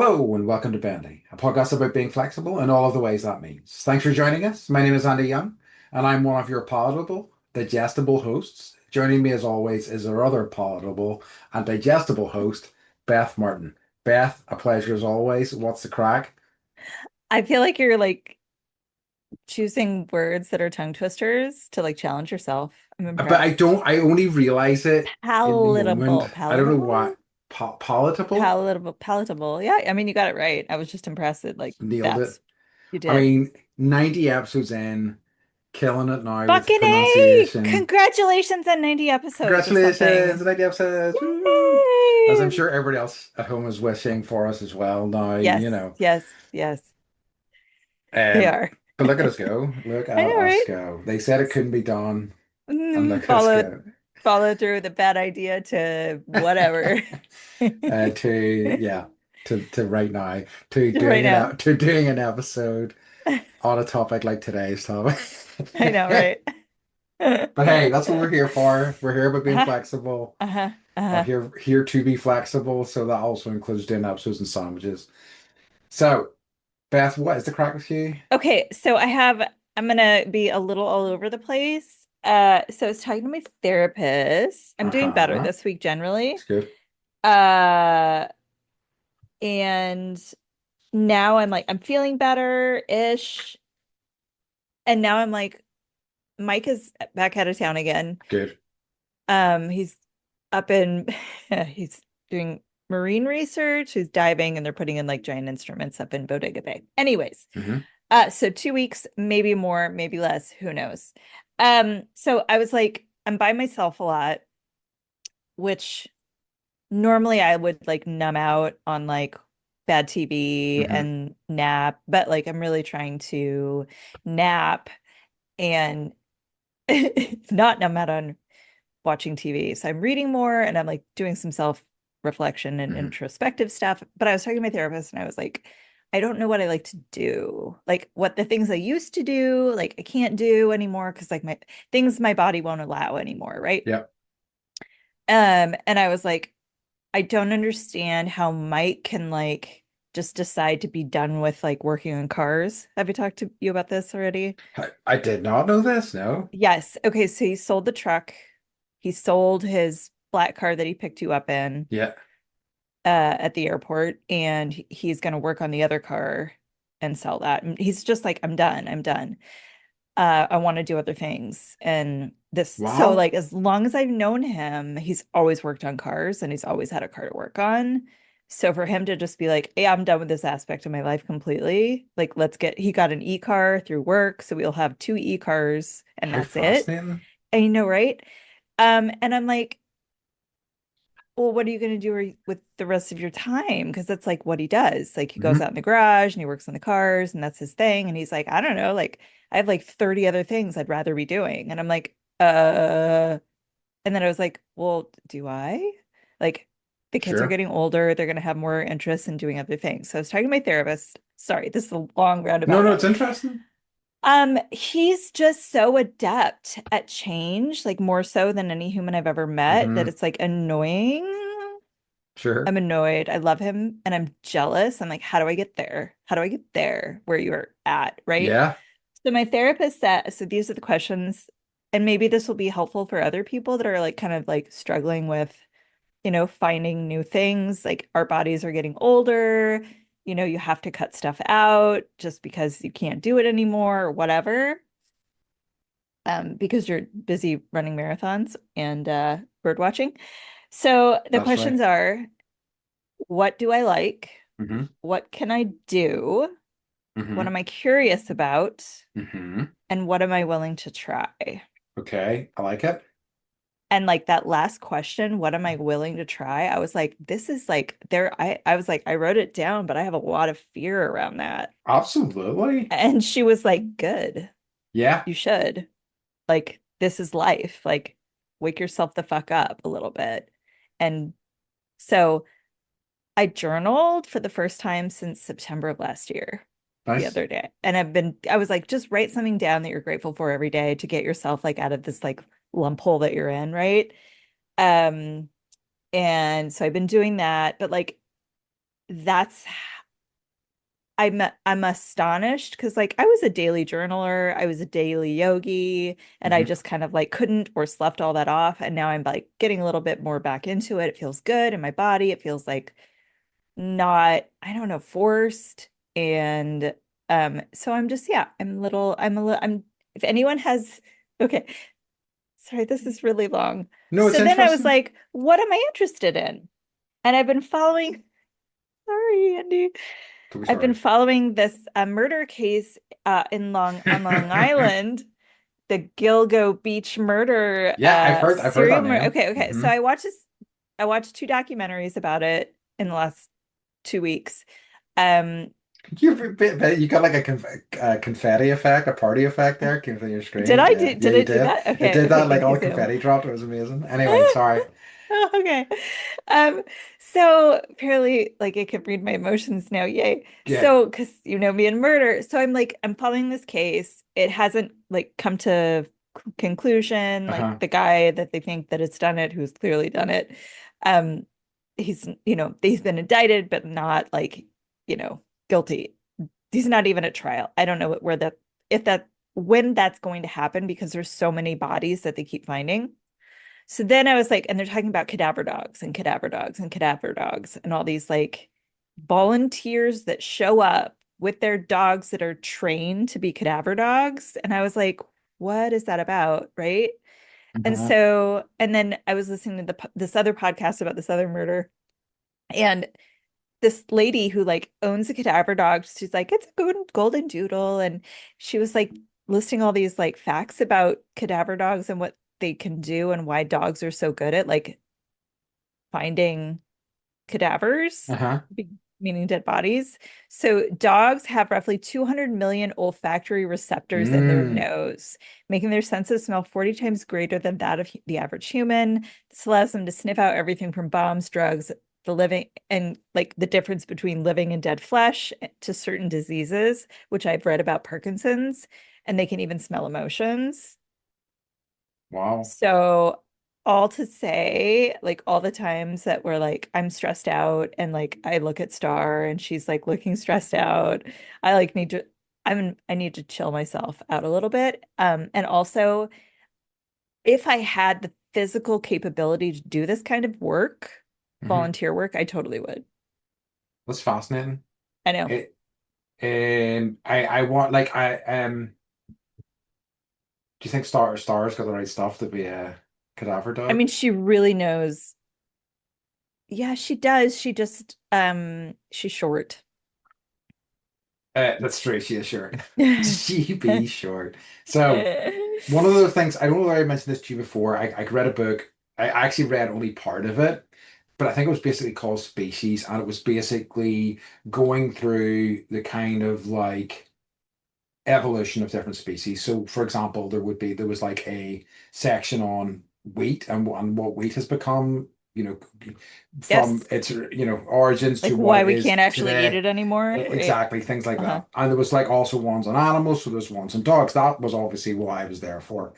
Hello and welcome to Bendy, a podcast about being flexible in all of the ways that means. Thanks for joining us. My name is Andy Young, and I'm one of your palatable, digestible hosts. Joining me, as always, is our other palatable and digestible host, Beth Martin. Beth, a pleasure as always. What's the crack? I feel like you're like choosing words that are tongue twisters to like challenge yourself. I'm But I impressed. don't, I only realize it in the moment. Palatable, I don't know why. palatable, Palatable? palatable. Yeah, I mean you got it right. I was just impressed that like Nailed it. that's you I did. mean, 90 episodes in, killing it now with the Fucking A! pronunciation. Congratulations on 90 episodes or Congratulations, something. 90 episodes. Woo! As I'm Yay! sure everybody else at home is wishing for us as well now, Yes, yes, yes. They Um, are. but look at us go. Look I at know, us right? go. They said it couldn't be done, and look at us Follow go. through the bad idea to whatever. To yeah, to right now, to Right doing it now. out to doing an episode on a topic like today's topic. I know, right? But hey, that's what we're here for. We're here about being Uh-huh. flexible. Uh-huh. Or Uh-huh. here to be flexible, so that also includes doing episodes and sandwiches. So, Beth, what is the crack with you? Okay, so I'm gonna be a little all over the place. So I was talking to my therapist. I'm doing better Uh-huh. this week generally. It's good. Uh, and now I'm feeling better-ish. And now I'm like, Mike is back out of town again. Good. He's up in he's doing marine research, he's diving, and they're putting in like giant instruments up in Bodega Bay. Anyways, Hmm. so 2 weeks, maybe more, maybe less, who knows? So I was like, I'm by myself a lot, which normally I would like numb out on like bad TV Hmm. and nap, but like I'm really trying to nap and not numb out on watching TV. So I'm reading more and I'm like doing some self-reflection and Hmm. introspective stuff. But I was talking to my therapist and I was like, I don't know what I like to do. Like what the things I used to do, like I can't do anymore because like my things my body won't allow anymore, right? Yeah. And I was like, I don't understand how Mike can like just decide to be done with like working on cars. Have I talked to you about this already? I did not know this, no. Yes. Okay, so he sold the truck. He sold his black car that he picked you up in Yeah. at the airport, and he's going to work on the other car and sell that. And he's just like, I'm done. I'm done. I want to do other things. And this, so Wow. like, as long as I've known him, he's always worked on cars and he's always had a car to work on. So for him to just be like, hey, I'm done with this aspect of my life completely. Like, he got an e-car through work. So we'll have two e-cars and How that's it. fascinating. And you know, right? And I'm like, well, what are you going to do with the rest of your time? Because that's like what he does. Like he goes Hmm. out in the garage and he works on the cars and that's his thing. And he's like, I don't know, like I have like 30 other things I'd rather be doing. And I'm like, and then I was like, well, do I? Like the kids are Sure. getting older, they're going to have more interest in doing other things. So I was talking to my therapist. Sorry, this is a long No, roundabout no, way. it's interesting. He's just so adept at change, like more so than any human I've ever met, that Hmm. it's like annoying. Sure. I'm annoyed. I love him and I'm jealous. I'm like, how do I get there? How do I get there where you're at? Right. Yeah. So my therapist said, so these are the questions, and maybe this will be helpful for other people that are like kind of like struggling with, finding new things. Like our bodies are getting older, you have to cut stuff out just because you can't do it anymore or whatever. Because you're busy running marathons and bird watching. So the That's questions right. are, what do I like? Hmm. What can I do? What Hmm. am I curious about? Hmm. And what am I willing to try? Okay. I like it. And like that last question, what am I willing to try? I was like, this is like there, I was like, I wrote it down, but I have a lot of fear around that. Absolutely. And she was like, good, Yeah. you should. Like, this is life. Like, wake yourself the fuck up a little bit. And so I journaled for the first time since September of last year, the Nice. other day. And I was like, just write something down that you're grateful for every day to get yourself like out of this like lump hole that you're in, right? Um, and so I've been doing that, but like that's I'm astonished because like I was a daily journaler, I was a daily yogi, and I Hmm. just kind of like couldn't or slept all that off. And now I'm like getting a little bit more back into it. It feels good in my body. It feels like not, I don't know, forced. And so I'm just, yeah, I'm if anyone has okay, sorry, this is really long. No, it's So then I was interesting. like, what am I interested in? And I've been following, sorry, Andy. To be I've been sorry. following this murder case in Long Island, the Gilgo Beach murder Yeah, I've heard serial that murder. name. Okay. Hmm. So I watched two documentaries about it in the last 2 weeks. Um, You got like a confetti effect, a party effect there came from your screen. Yeah, yeah, did you I do did. that? It Okay, did okay, that, like thank all you, the Sam. confetti dropped. It was amazing. Anyway, sorry. Okay. Um, so apparently, like it could read my emotions now. Yay. Yeah. So, because you know me in murder. So I'm like, I'm following this case. It hasn't like come to conclusion. Like Uh-huh. the guy that they think that it's done it, who's clearly done it. Um, he's been indicted, but not like, guilty. He's not even at trial. I don't know where that if that when that's going to happen because there's so many bodies that they keep finding. So then I was like, and they're talking about cadaver dogs and cadaver dogs and cadaver dogs and all these like volunteers that show up with their dogs that are trained to be cadaver dogs. And I was like, what is that about? Right. And Uh-huh. so, and then I was listening to this other podcast about this other murder. And this lady who like owns a cadaver dog, she's like, it's a good golden doodle. And she was like listing all these like facts about cadaver dogs and what they can do and why dogs are so good at like finding cadavers, Uh-huh. meaning dead bodies. So dogs have roughly 200 million olfactory receptors in their Mm. nose, making their sense of smell 40 times greater than that of the average human. This allows them to sniff out everything from bombs, drugs, the living, and like the difference between living and dead flesh to certain diseases, which I've read about Parkinson's, and they can even smell emotions. Wow. So all to say, like all the times that we're like, I'm stressed out and like I look at Star and she's like looking stressed out. I like need to I need to chill myself out a little bit. And also if I had the physical capability to do this kind of work, Hmm. volunteer work, I totally would. That's fascinating. I know. It, I want like do you think Star's got the right stuff to be a cadaver I dog? mean, she really knows. Yeah, she does. She just she's short. That's true. She is short. She be short. So one of the things I don't know if I mentioned this to you before. I read a book. I actually read only part of it, but I think it was basically called Species, and it was basically going through the kind of like evolution of different species. So, for example, there was like a section on wheat and what wheat has become, you know, from Yes. its origins to Like what why it we is can't actually eat today. it anymore, right? Exactly, things like Uh-huh. that. And there was like also ones on animals, so there's ones on dogs. That was obviously what I was there for.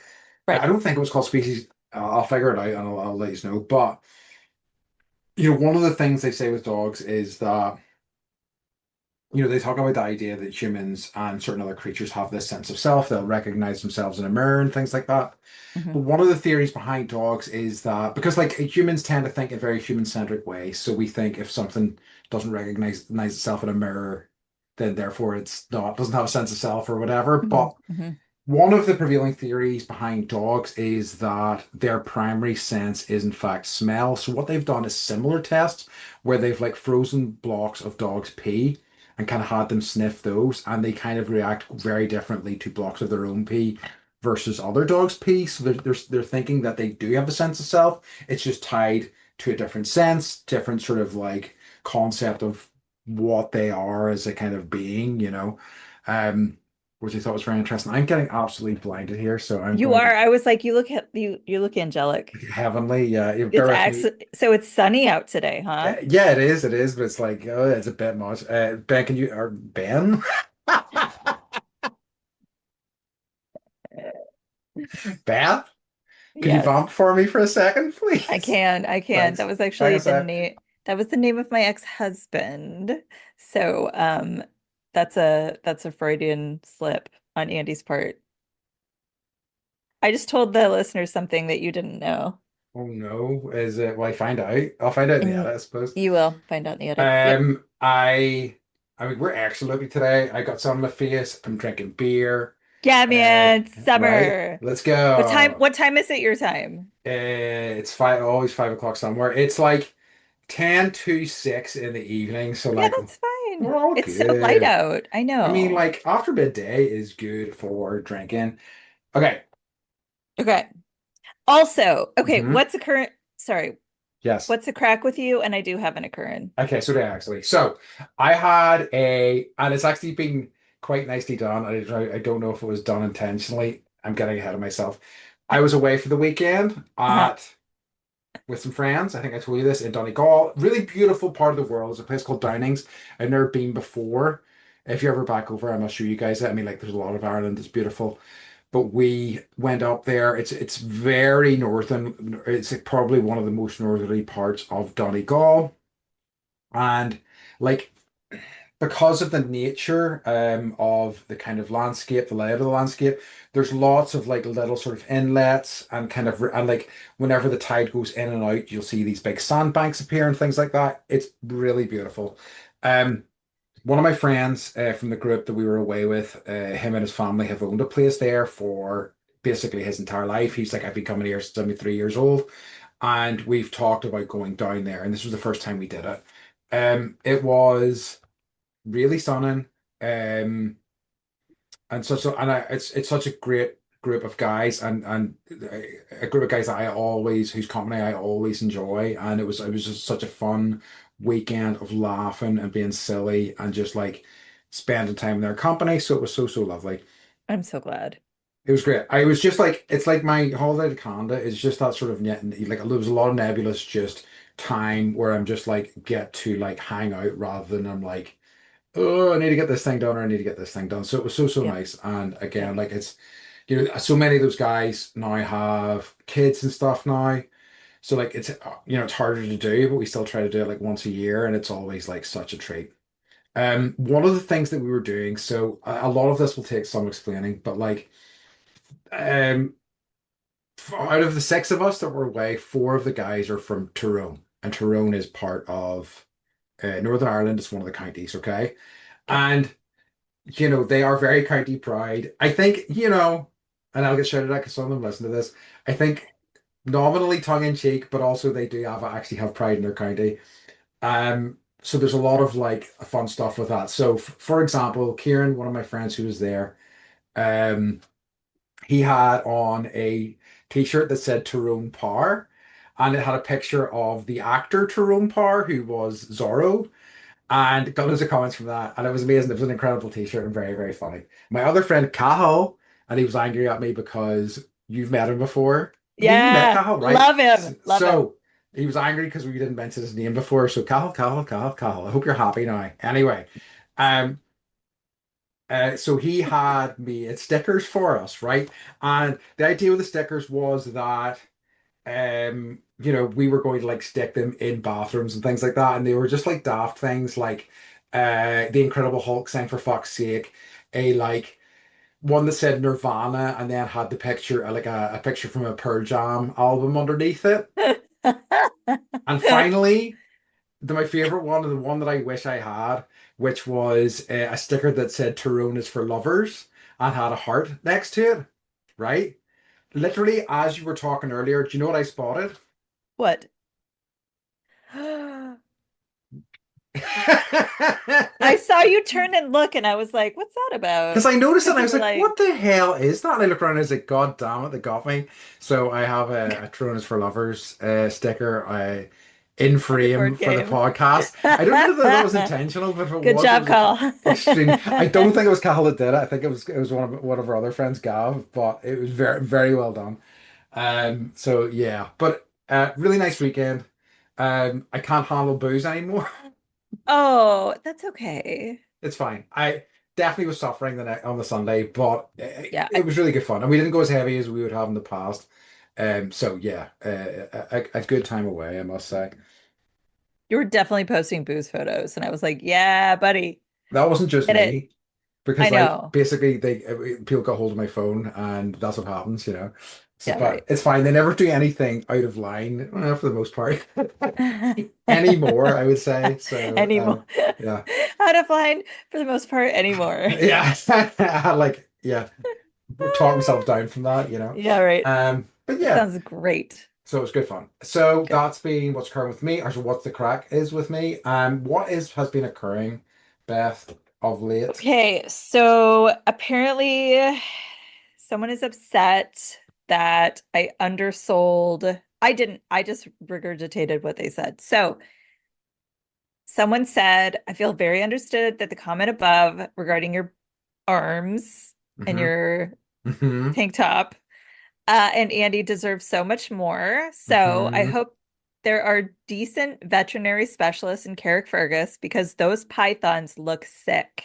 I Right. don't think it was called species. I'll figure it out and I'll let you know. But one of the things they say with dogs is that they talk about the idea that humans and certain other creatures have this sense of self. They'll recognize themselves in a mirror and things like that. Hmm. But one of the theories behind dogs is that because like humans tend to think in very human-centric ways, so we think if something doesn't recognize itself in a mirror, then therefore it's not doesn't have a sense of self or whatever. Hmm. But Hmm. one of the prevailing theories behind dogs is that their primary sense is in fact smell. So what they've done is similar tests where they've like frozen blocks of dog's pee and kind of had them sniff those, and they kind of react very differently to blocks of their own pee versus other dogs' pee. So they're thinking that they do have a sense of self. It's just tied to a different sense, different sort of like concept of what they are as a kind of being. Um, which I thought was very interesting. I'm getting absolutely blinded here, so I'm You going to are. I was like, you look at you look angelic. heavenly. Yeah, you bear It's with me. actually so it's sunny out today, huh? Yeah, it is, but it's like, oh, it's a bit much. Ben, can you, or Ben? Beth, can you Yes, vamp for me for a second, I please? can. I can. That Thanks. was Hang actually a the sec. name. That was the name of my ex-husband. So, that's a Freudian slip on Andy's part. I just told the listeners something that you didn't know. Oh no, is it? Well, I find out. I'll find out in the And edit, I suppose. you will find out in the edits. Yep. Um, I, I mean, we're extra lucky today. I got sun on my face. I'm drinking beer. Yeah, Uh, man, right. summer. Let's What time go. what time is it your time? It's five, always 5 o'clock somewhere. It's like 10 to 6 in the evening. So Yeah, like that's fine. we're all It's so light good. out. I I mean, know. like after midday is good for drinking. Okay. Okay. Also, okay, Hmm. sorry, Yes. what's the crack with you? And I do have an occurrence. Okay, so there actually. So I had and it's actually been quite nicely done. I don't know if it was done intentionally. I'm getting ahead of myself. I was away for the weekend Uh-huh. at with some friends. I think I told you this in Donegal. Really beautiful part of the world. It's a place called Downings. I've never been before. If you're ever back over, I must show you guys it. I mean, like, there's a lot of Ireland that's beautiful, but we went up there. It's very northern. It's like probably one of the most northerly parts of Donegal, and like because of the nature of the kind of landscape, the layout of the landscape, there's lots of like little sort of inlets and kind of and like whenever the tide goes in and out, you'll see these big sandbanks appear and things like that. It's really beautiful. Um, One of my friends from the group that we were away with, him and his family have owned a place there for basically his entire life. He's like, I've been coming here since I'm 3 years old, and we've talked about going down there, and this was the first time we did it. It was really stunning. Um, and such a, and I, it's such a great group of guys and a group of guys that I always whose company I always enjoy. And it was just such a fun weekend of laughing and being silly and just like spending time in their company. So it was so lovely. I'm so glad. It was great. I was just like it's like my holiday to Canada is just that sort of like there was a lot of nebulous just time where I'm just like get to like hang out rather than I'm like oh, I need to get this thing done or I need to get this thing done. So it was so Yep. nice. And Yep. again, like it's so many of those guys now have kids and stuff now. So like it's it's harder to do, but we still try to do it like once a year and it's always like such a treat. One of the things that we were doing, so a lot of this will take some explaining, but like um out of the six of us that were away, four of the guys are from Tyrone, and Tyrone is part of Northern Ireland. It's one of the counties, okay? Okay. And they are very county proud. I think, and I'll get shouted at because some of them listen to this. I think nominally tongue in cheek, but also they do actually have pride in their county. So there's a lot of like fun stuff with that. So for example, Kieran, one of my friends who was there, um, he had on a t-shirt that said Tyrone Power, and it had a picture of the actor Tyrone Power, who was Zorro. And got loads of comments from that, and it was amazing. It was an incredible t-shirt and very, very funny. My other friend Cahill, and he was angry at me because you've met him before. You met Yeah. Cahill, right? Love him. Love him. So he was angry because we didn't mention his name before. So Cahill. I hope you're happy now. Anyway, um, so he had made stickers for us, right? And the idea with the stickers was that we were going to like stick them in bathrooms and things like that, and they were just like daft things like the Incredible Hulk saying for fuck's sake, a like one that said Nirvana and then had the picture like a picture from a Pearl Jam album underneath it. And finally, my favorite one, and the one that I wish I had, which was a sticker that said Tyrone is for lovers and had a heart next to it, right? Literally, as you were talking earlier, do you know what I spotted? What? I saw you turn and look, and I was like, what's that Because about? I noticed it and Because I you was were like, like, what the hell is that? And I looked around and I was like, God damn it, they got me. So I have a Tyrone is for Lovers sticker in on your frame board for the game. podcast. I don't know that that was intentional, but if Good it job, was Call. extreme. I don't think it was Cahill that did it. I think it was one of our other friends, Gav, but it was very, very well done. So yeah, but really nice weekend. I can't handle booze anymore. Oh, that's okay. It's fine. I definitely was suffering the night on the Sunday, but Yeah, it was really good fun, and we didn't go as heavy as we would have in the past. So yeah, a good time away, I must say. you were definitely posting booze photos, and I was like, yeah, buddy. that wasn't just And it, me because I like know. basically people got hold of my phone and that's what happens, you know. So, Yeah, right. but it's fine. They never do anything out of line, for the most part anymore, I would say. So, Anymore. yeah, Out of line for the most part anymore. yeah, like yeah, talk myself down from that, you know. Yeah, right. But That yeah. sounds great. So it's good fun. So Good. that's been what's occurring with me, or so what the crack is with me. What is has been occurring, Beth, of late? Okay, so apparently someone is upset that I undersold. I didn't, I just regurgitated what they said. So someone said, I feel very understood that the comment above regarding your arms and Hmm. your Hmm. tank top, and Andy deserves so much more. So I Hmm. hope there are decent veterinary specialists in Carrickfergus because those pythons look sick.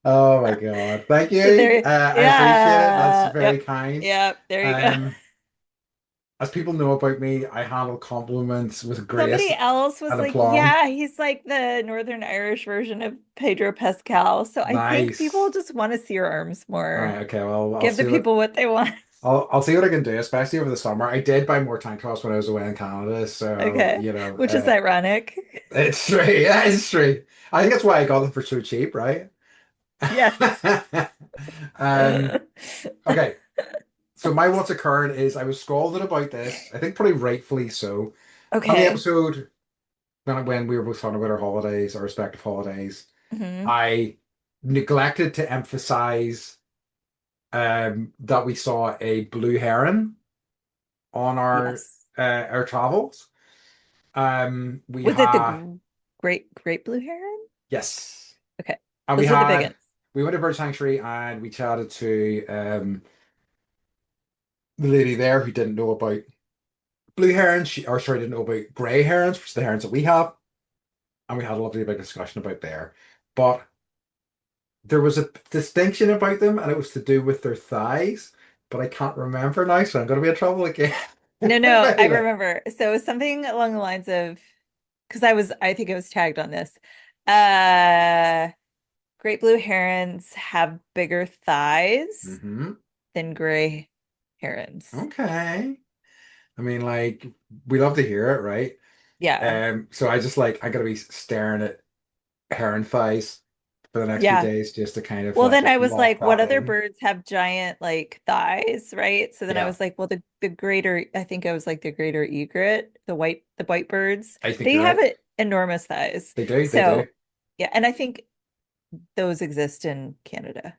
Oh my God. Thank So you. there, I appreciate it. That's yeah, very yep, kind. yep, there you go. Um, as people know about me, I handle compliments with grace Somebody else was and like, aplomb. yeah, he's like the Northern Irish version of Pedro Pascal. So I think people Nice. just want to see your arms All more. right, okay. Well, Give the people what they want. I'll see what I can do, especially over the summer. I did buy more tank tops when I was away in Canada, so Okay. you know, Which is ironic. it's true. Yeah, it's true. I think that's why I got them for so cheap, right? Yes. Um, okay. So my what's occurred is I was scolded about this. I think probably rightfully so. On the Okay. episode when we were both talking about our holidays, our respective holidays, Hmm. I neglected to emphasize that we saw a blue heron on Yes. our travels. We Was it the had great blue heron? yes, Okay. and Those are the big ones. we went to Bird Sanctuary and we chatted to the lady there who didn't know about blue herons. She or sorry, didn't know about grey herons, which are the herons that we have, and we had a lovely big discussion about there. But there was a distinction about them, and it was to do with their thighs. But I can't remember now, so I'm going to be in trouble again. No, no, I Anyway. remember. So it was something along the lines of because I think I was tagged on this. Uh, great blue herons have bigger thighs Hmm. than gray herons. Okay. I mean, like, we love to hear it, right? Yeah. So I just like I gotta be staring at heron thighs for the next few Yeah. days just to kind of Well, then like I was lock like, what that other in. birds have giant like thighs, right? So then I Yeah, was like, well, the greater, I think I was like the greater egret, the white birds, I think they you're have right. enormous thighs. They do, they do. So yeah, and I think those exist in Canada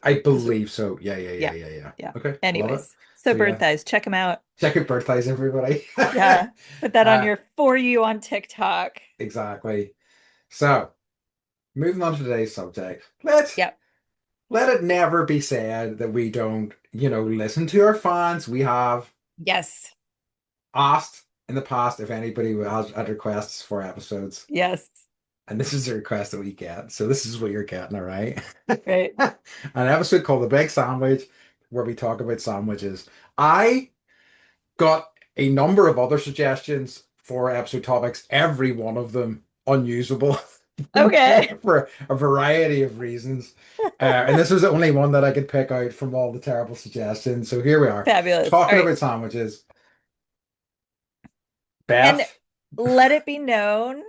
I because believe so. Yeah, yeah, yeah, yeah, yeah, yeah. yeah. Okay, I love it. Anyways, so So bird yeah, thighs, check them out. check out bird thighs, everybody. Yeah, put that on Uh, your For You on TikTok. exactly. So moving on to today's subject. Yep. Let it never be said that we don't, listen to our fans. We have Yes. asked in the past if anybody has had requests for episodes, Yes. and this is the request that we get. So this is what you're getting, all right? Right. An episode called The Big Sandwich, where we talk about sandwiches. I got a number of other suggestions for episode topics, every one of them unusable Okay. for a variety of reasons. And this was the only one that I could pick out from all the terrible suggestions. So here we are, Fabulous. All talking right. about sandwiches. And Beth. let it be known.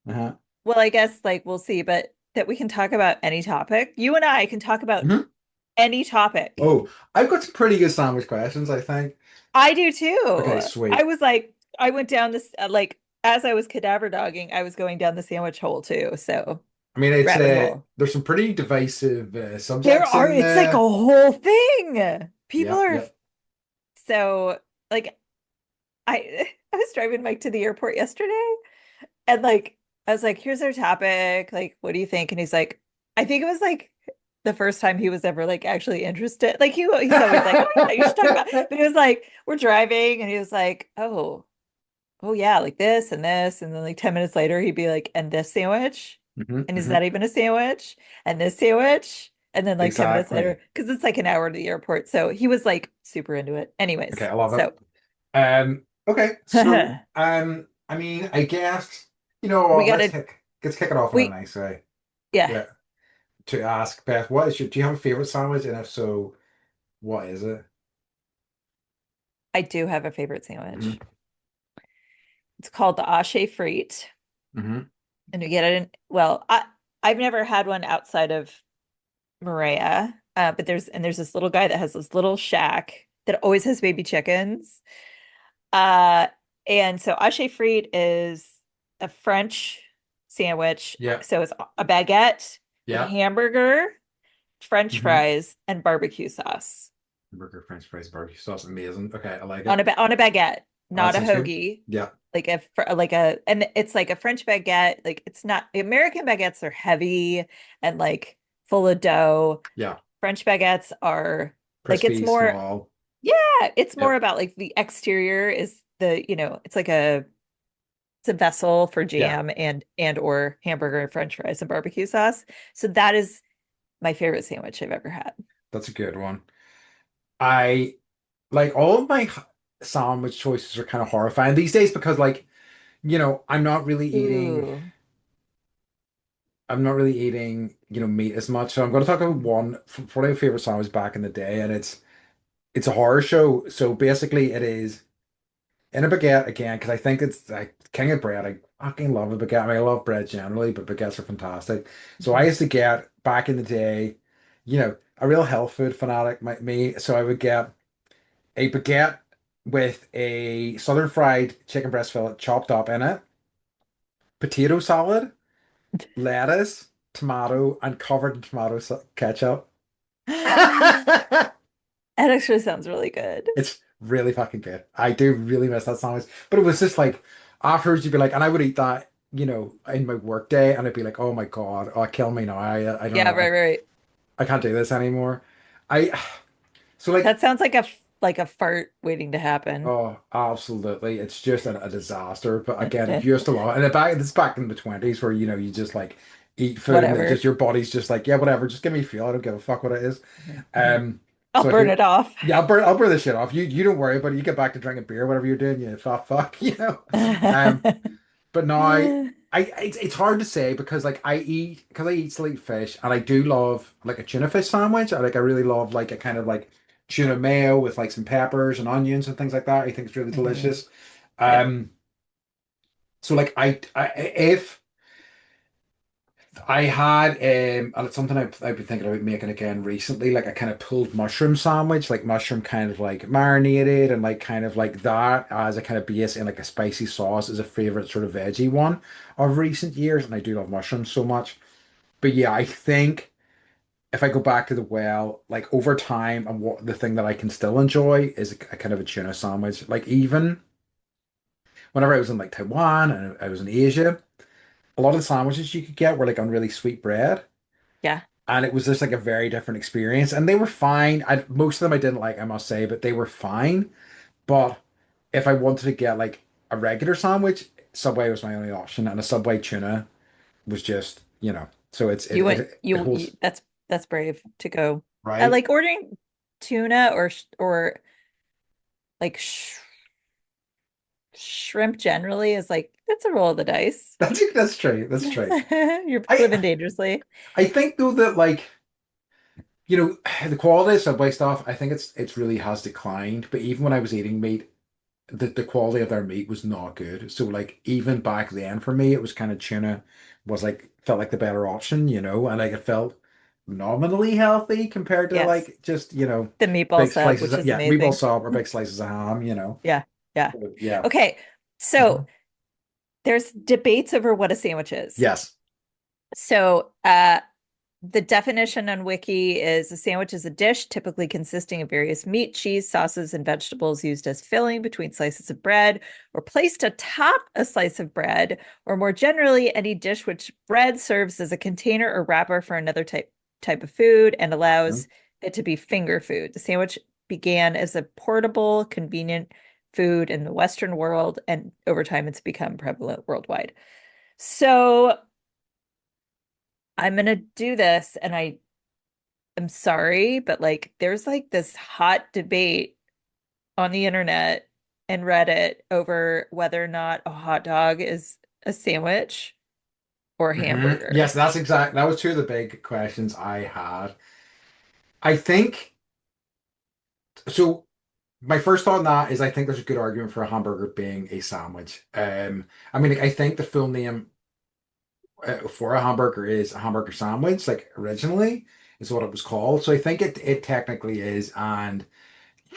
Uh-huh. Well, I guess like we'll see, but that we can talk about any topic. You and I can talk about Mhm. any topic. Oh, I've got some pretty good sandwich questions, I think. I do Okay, too. I sweet. was like, I went down this like as I was cadaver dogging, I was going down the sandwich hole too. So I mean, it's rabbit hole. there's some pretty divisive There subjects are, in it's like a whole thing. People yeah, are yeah. so like I I was driving Mike to the airport yesterday and like I was like, here's our topic. Like, what do you think? And he's like, I think it was like the first time he was ever like actually interested. Like he's always like, oh yeah, you should talk about. But he was like, we're driving, and he was like, oh yeah, like this and this, and then like 10 minutes later he'd be like, and this sandwich, Hmm. and is Hmm. that even a sandwich? And this sandwich, and then like 10 minutes later, Exactly. because it's like an hour to the airport. So he was like super into it. Okay, Anyways, I love it. so Okay, so I mean, I guess. You know We what? gotta Let's kick it off in a we nice way. yeah, Yeah. To ask Beth, what is your do you have a favorite sandwich? And if so, what is it? I do have a favorite Hmm. sandwich. It's called the Ashe Frite. Hmm. And we get it in, well, I've never had one outside of Maria. But there's this little guy that has this little shack that always has baby chickens. Uh, and so Ashe Frite is a French sandwich. Yeah. So it's a baguette with a Yeah. hamburger, French Hmm. fries, and barbecue sauce Burger, French fries, barbecue sauce, amazing. Okay, I like on it. a baguette, Oh, that not a sounds good. hoagie. Yeah. And it's like a French baguette. Like it's not the American baguettes are heavy and like full of dough. Yeah. French baguettes are like it's Crispy, more, small. yeah, it's more Yep. about like the exterior is it's like it's a vessel for Yeah. jam and or hamburger and French fries and barbecue sauce. So that is my favorite sandwich I've ever had. That's a good one. I like all of my sandwich choices are kind of horrifying these days because I'm not really eating Ooh. meat as much. So I'm going to talk about one probably my favorite sandwich back in the day, and it's a horror show. So basically, it is in a baguette again because I think it's like king of bread. I fucking love a baguette. I mean, I love bread generally, but baguettes are fantastic. So I Mhm. used to get back in the day, a real health food fanatic, me. So I would get a baguette with a southern fried chicken breast fillet chopped up in it, potato salad, lettuce, tomato, and covered in ketchup. That actually sounds really good. It's really fucking good. I do really miss that sandwich. But it was just like afterwards you'd be like, and I would eat that, in my work day, and I'd be like, oh my God, oh kill me now. I don't Yeah, know. right, right. I can't do this anymore. I so like That sounds like a fart waiting to happen. oh, absolutely. It's just a disaster. But again, it used to love it. And it's back in the 20s where, you just like eat food and it Whatever. just your body's just like, yeah, whatever, just give me fuel. I don't give a fuck what it is. Mhm, mhm. I'll So I burn could it off. yeah, I'll burn this shit off. You don't worry about it. You get back to drinking beer, whatever you're doing, you fuck, Um, but now it's hard to say because I eat sleep fish and I do love like a tuna fish sandwich. I really love like a kind of like tuna mayo with like some peppers and onions and things like that. I think it's really Mhm. delicious. Yep. Um, so like if I had and it's something I've been thinking about making again recently, like a kind of pulled mushroom sandwich, like mushroom kind of like marinated and like kind of like that as a kind of base in like a spicy sauce is a favorite sort of veggie one of recent years, and I do love mushrooms so much. But yeah, I think if I go back to the well, like over time, and what the thing that I can still enjoy is a kind of a tuna sandwich. Like even whenever I was in like Taiwan and I was in Asia, a lot of the sandwiches you could get were like on really sweet bread. Yeah. And it was just like a very different experience. And they were fine. Most of them I didn't like, I must say, but they were fine. But if I wanted to get like a regular sandwich, Subway was my only option, and a Subway tuna was just, So You went it holds that's brave to go. I right. like ordering tuna or like shrimp generally is like that's a roll of the dice. That's true. That's true. You're I living dangerously. I think though that the quality of Subway stuff, I think it's really has declined. But even when I was eating meat, the quality of their meat was not good. So like even back then for me, it was kind of tuna was like felt like the better option, and like it felt nominally healthy compared to Yes. like just The meatball big sub, slices which of is yeah meatball amazing. sub or big slices of ham. Yeah. Yeah. So, yeah. Okay. So Mhm. there's debates over what a sandwich is. Yes. So, the definition on Wiki is a sandwich is a dish typically consisting of various meat, cheese, sauces, and vegetables used as filling between slices of bread or placed atop a slice of bread, or more generally, any dish which bread serves as a container or wrapper for another type of food and Mhm. allows it to be finger food. The sandwich began as a portable, convenient food in the Western world, and over time it's become prevalent worldwide. So I'm gonna do this, and I'm sorry, but like there's like this hot debate on the internet and Reddit over whether or not a hot dog is a sandwich or Yes, hamburger? that was two of the big questions I had. I think so. My first thought on that is I think there's a good argument for a hamburger being a sandwich. I mean, like, I think the full name for a hamburger is a hamburger sandwich, like originally is what it was called. So I think it technically is, and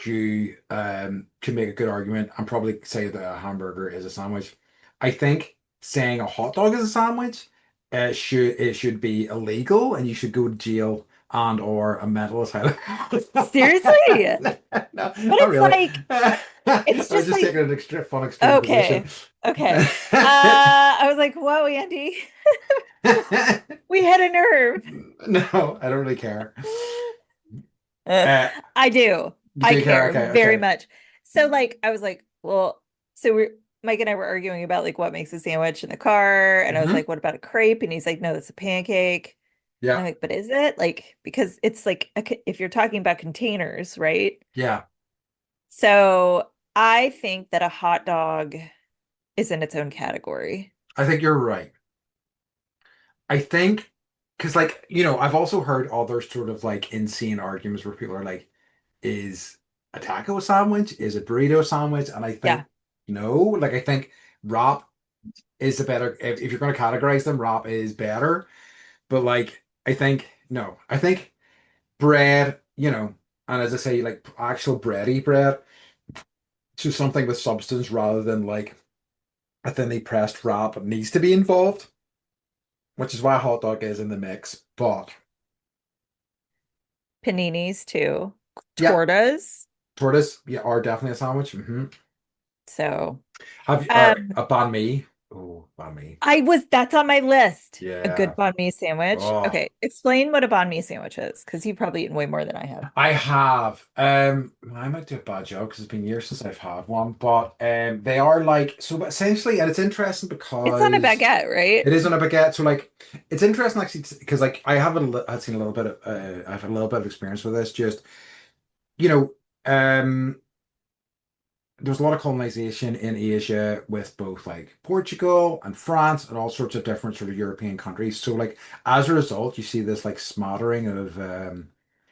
you can make a good argument and probably say that a hamburger is a sandwich. I think saying a hot dog is a sandwich it should be illegal and you should go to jail and or a mental asylum. Seriously? No, But not it's really. like, I it's was just just like, taking an fun extreme position. okay, okay. I was like, whoa, Andy, we hit a nerve. No, I don't really care. Uh, Uh, I do. you I do care? care Okay, very okay. much. So like I was like, well, so we're Mike and I were arguing about like what makes a sandwich in the car, and I was Hmm. like, what about a crepe? And he's like, no, that's a pancake. And Yeah, I'm like, but is it? Like, because it's like if you're talking about containers, right? yeah. So I think that a hot dog is in its own category. I think you're right. I think because like I've also heard other sort of like insane arguments where people are like, is a taco a sandwich? Is a burrito a sandwich? And I Yeah. think no. Like I think wrap is the better if you're going to categorize them, wrap is better. But like I think no. I think bread, and as I say, like actual bready bread, so something with substance rather than like a thinly pressed wrap needs to be involved, which is why a hot dog is in the mix. But Paninis too. yeah, Tortas. tortoise, yeah, are definitely a sandwich. So, Have you, um, a banh mi? Oh, banh mi. that's on my list. A good Yeah. banh mi sandwich. Oh, Okay, explain what a banh mi sandwich is, because you've probably eaten way more than I have. I have. I might do a bad job because it's been years since I've had one, but they are like so. But essentially, and it's interesting It's on a because baguette, right? it is on a baguette. So like, it's interesting actually because like I've seen a little bit of I've had a little bit of experience with this. Just you know, there's a lot of colonization in Asia with both like Portugal and France and all sorts of different sort of European countries. So like as a result, you see this like smattering of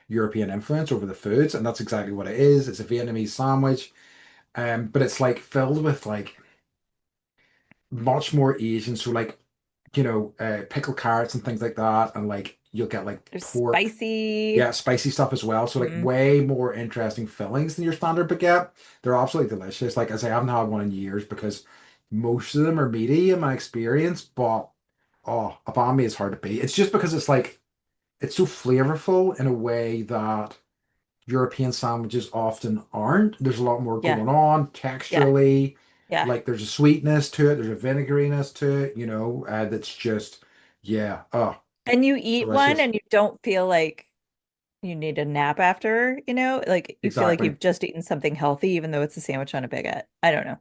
European influence over the foods, and that's exactly what it is. It's a Vietnamese sandwich, but it's like filled with like much more Asian. So like pickled carrots and things like that, and like you'll get like There's pork. Yeah, spicy. spicy stuff as well. So like Mm, way more interesting fillings than your standard baguette. They're absolutely delicious. Like I say, I haven't had one in years because most of them are meaty in my experience, but oh, a banh mi is hard to beat. It's just because it's like it's so flavorful in a way that European sandwiches often aren't. There's a lot more yeah, going on yeah, texturally. yeah. Like there's a sweetness to it, there's a vinegariness to it, that's just yeah, oh, And you eat one delicious. and you don't feel like you need a nap after, like you feel like Exactly. you've just eaten something healthy, even though it's a sandwich on a baguette. I don't know.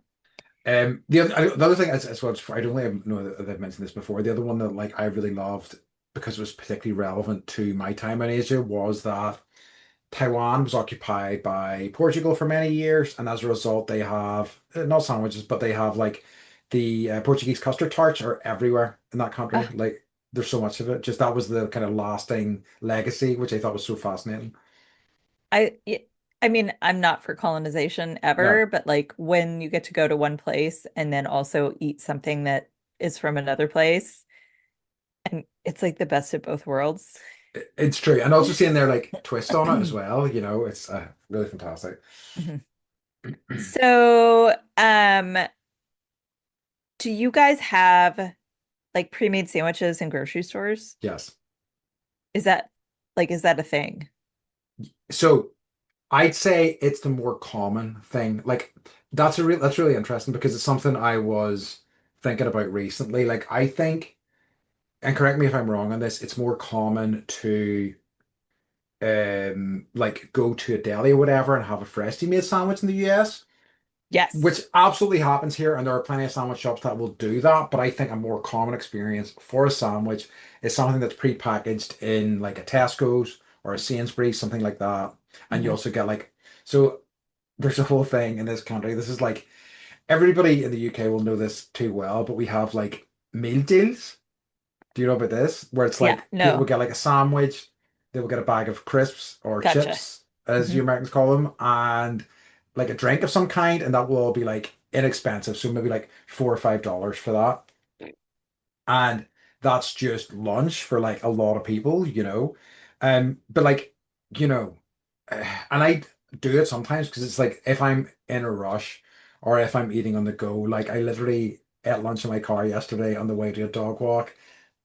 The other thing as well, I don't think I know that I've mentioned this before. The other one that like I really loved because it was particularly relevant to my time in Asia was that Taiwan was occupied by Portugal for many years, and as a result, they have not sandwiches, but they have like the Portuguese custard tarts are everywhere in that country. Ugh, Like there's so much of it. Just that was the kind of lasting legacy, which I thought was so fascinating. I I mean, I'm not for colonization No, ever, but like when you get to go to one place and then also eat something that is from another place, and it's like the best of both worlds. it's true, and also seeing their like twist on it as well. It's really fantastic. Mhm. So, do you guys have like pre-made sandwiches in grocery stores? Yes. Is that is that a thing? So I'd say it's the more common thing. Like that's really interesting because it's something I was thinking about recently. Like I think, and correct me if I'm wrong on this, it's more common to like go to a deli or whatever and have a freshly made sandwich in the US, which Yes. absolutely happens here, and there are plenty of sandwich shops that will do that. But I think a more common experience for a sandwich is something that's pre-packaged in like a Tesco's or a Sainsbury's, something like that. And you Hmm. also get like so there's a whole thing in this country. This is like everybody in the UK will know this too well, but we have like meal deals. Do you know about this? Where it's Yeah, like people will no, get like a sandwich, they will get a bag of crisps or gotcha. chips, as Hmm. you Americans call them, and like a drink of some kind, and that will all be like inexpensive. So maybe like $4 or $5 for that. And that's just lunch for like a lot of people, you know. But like, you know, and I do it sometimes because it's like if I'm in a rush or if I'm eating on the go, like I literally ate lunch in my car yesterday on the way to a dog walk.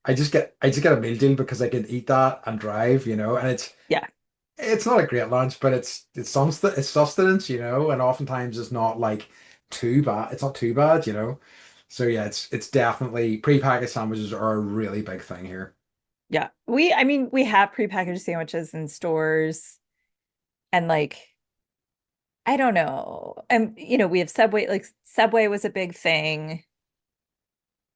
I just get a meal deal because I can eat that and drive, you know, and Yeah, it's not a great lunch, but it's sustenance, you know, and oftentimes it's not like too bad. It's not too bad, you know. So yeah, it's definitely prepackaged sandwiches are a really big thing here. yeah. I mean, we have prepackaged sandwiches in stores and like, I don't know. And we have Subway, like Subway was a big thing.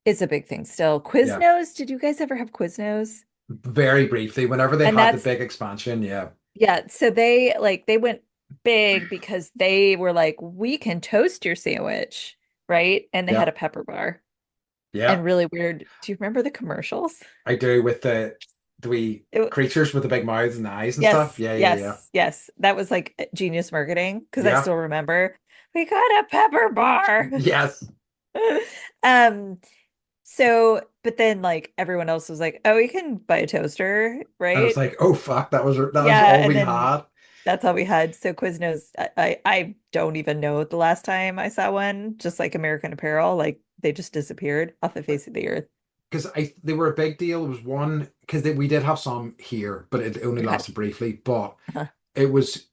It's a big thing still. Yeah. Quiznos, did you guys ever have Quiznos? Very briefly, whenever they And had the that's big expansion, yeah. Yeah, so they went big because they were like, we can toast your sandwich, right? And they had Yeah. a pepper bar Yeah. and really weird. Do you remember the commercials? I do with the wee It, creatures with the big mouths and the eyes and stuff. yes, Yeah, yeah, yeah. yes, yes. That was like genius marketing because I Yeah. still remember we got a pepper bar. Yes. Um, so but then like everyone else was like, oh, we can buy a toaster, And it's right? like, oh fuck, that was Yeah, all and we then had. that's all we had. So Quiznos, I don't even know the last time I saw one, just like American Apparel, like they just disappeared off the face of the earth. Because they were a big deal. It was one because we did have some here, but it only Okay. lasted briefly. But Uh-huh. it was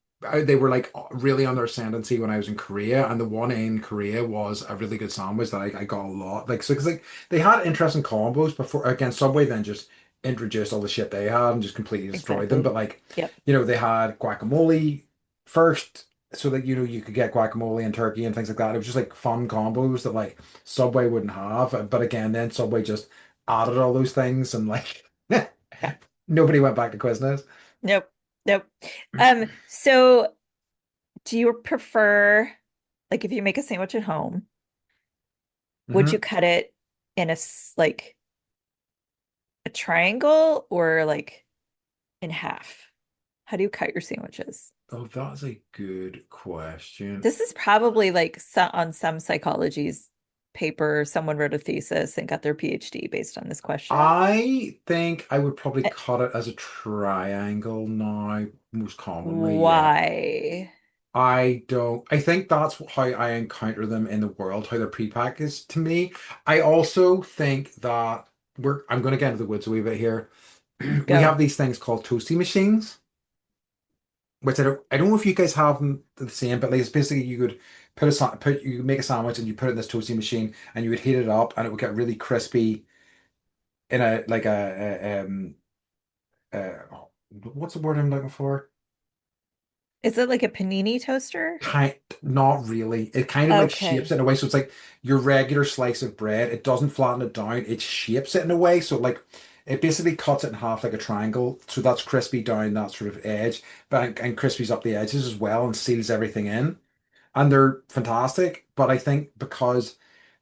they were like really on their ascendancy when I was in Korea, and the one in Korea was a really good sandwich that I got a lot. Like so, because like they had interesting combos before against Subway, then just introduced all the shit they had and just completely destroyed them. Exactly. But like Yep. they had guacamole first. So that you could get guacamole and turkey and things like that. It was just like fun combos that like Subway wouldn't have. But again, then Subway just added all those things and like Yeah. nobody went back to Quiznos. Nope. Nope. So do you prefer, like if you make a sandwich at home, would you Hmm. cut it in like a triangle or like in half? How do you cut your sandwiches? Oh, that's a good question. This is probably like on some psychology's paper, someone wrote a thesis and got their PhD based on this question. I think I would probably Eh, cut it as a triangle now, most commonly, yeah. Why? I don't, I think that's how I encounter them in the world, how they're pre-packaged to me. I also think that I'm going to get into the woods a wee bit here. We Go. have these things called toasty machines, which I don't know if you guys have them the same, but like it's basically you could you make a sandwich and you put it in this toasty machine and you would heat it up and it would get really crispy in a like uh what's the word I'm looking for? Is it like a panini toaster? Kind Not really. It kind of like shapes Okay. it in a way. So it's like your regular slice of bread. It doesn't flatten it down. It shapes it in a way. So like it basically cuts it in half like a triangle. So that's crispy down that sort of edge, but and crispies up the edges as well and seals everything in. And they're fantastic. But I think because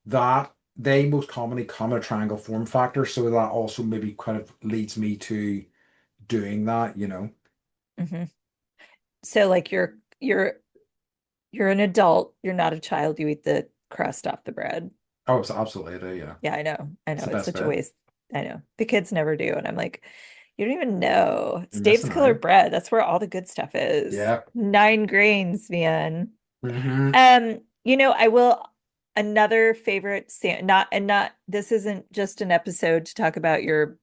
that they most commonly come in a triangle form factor, so that also maybe kind of leads me to doing that, you know. Hmm. So like you're an adult, you're not a child, you eat the crust off the bread. Oh, it's absolutely it, yeah. Yeah, I know. I know. It's the It's best such a bit. waste. I know. The kids never do. And I'm like, you don't even know. It's You're Dave's missing Killer out. Bread. That's where all the good stuff is. Yeah. 9 grains, man. Hmm. I will another favorite not this isn't just an episode to talk about your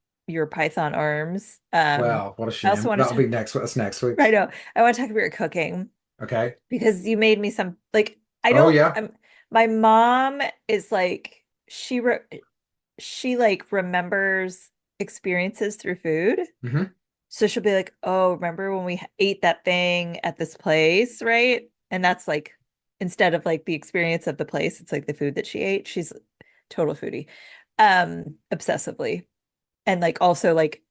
Python arms. Well, what a I also shame. want That'll to be next. That's next I week's. know. I want to talk about your cooking Okay. because you made me some like I Oh don't yeah. my mom is like she like remembers experiences through food. Hmm. So she'll be like, "Oh, remember when we ate that thing at this place, right?" And that's like instead of like the experience of the place, it's like the food that she ate. She's total foodie. Obsessively. And like also like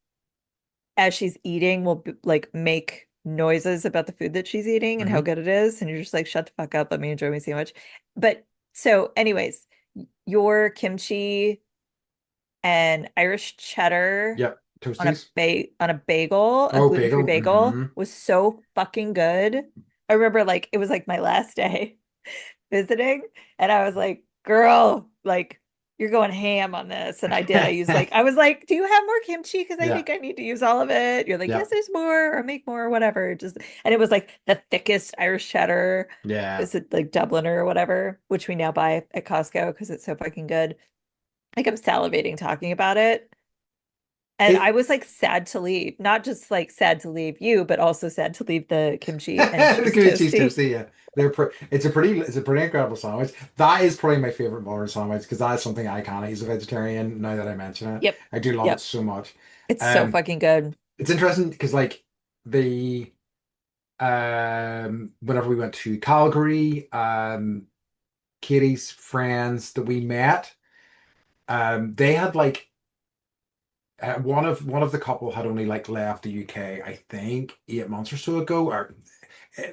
as she's eating will like make noises about the food that she's eating and how Hmm. good it is and you're just like shut the fuck up, let me enjoy my sandwich. But So, anyways, your kimchi and Irish cheddar Yep. on a Toasties. bagel, a Oh, gluten-free bagel. bagel Hmm. was so fucking good. I remember like it was like my last day visiting, and I was like, girl, like you're going ham on this. And I did. I was like, do you have more kimchi? Because I Yeah. think I need to use all of it. You're like, Yeah. yes, there's more, or make more, or whatever. Just and it was like the thickest Irish cheddar. Yeah. Is it like Dubliner or whatever, which we now buy at Costco because it's so fucking good. Like I'm salivating talking about it. And I It was like sad to leave, not just like sad to leave you, but also sad to leave the kimchi and the cheese cream cheese toasty. toasty, yeah. It's a pretty incredible sandwich. That is probably my favorite modern sandwich because that is something I can eat as a vegetarian now that I mention it. Yep. I do love it Yep. so much. It's so Um, fucking good. it's interesting because like the whenever we went to Calgary, Katie's friends that we met, they had like one of the couple had only like left the UK, I think 8 months or so ago, or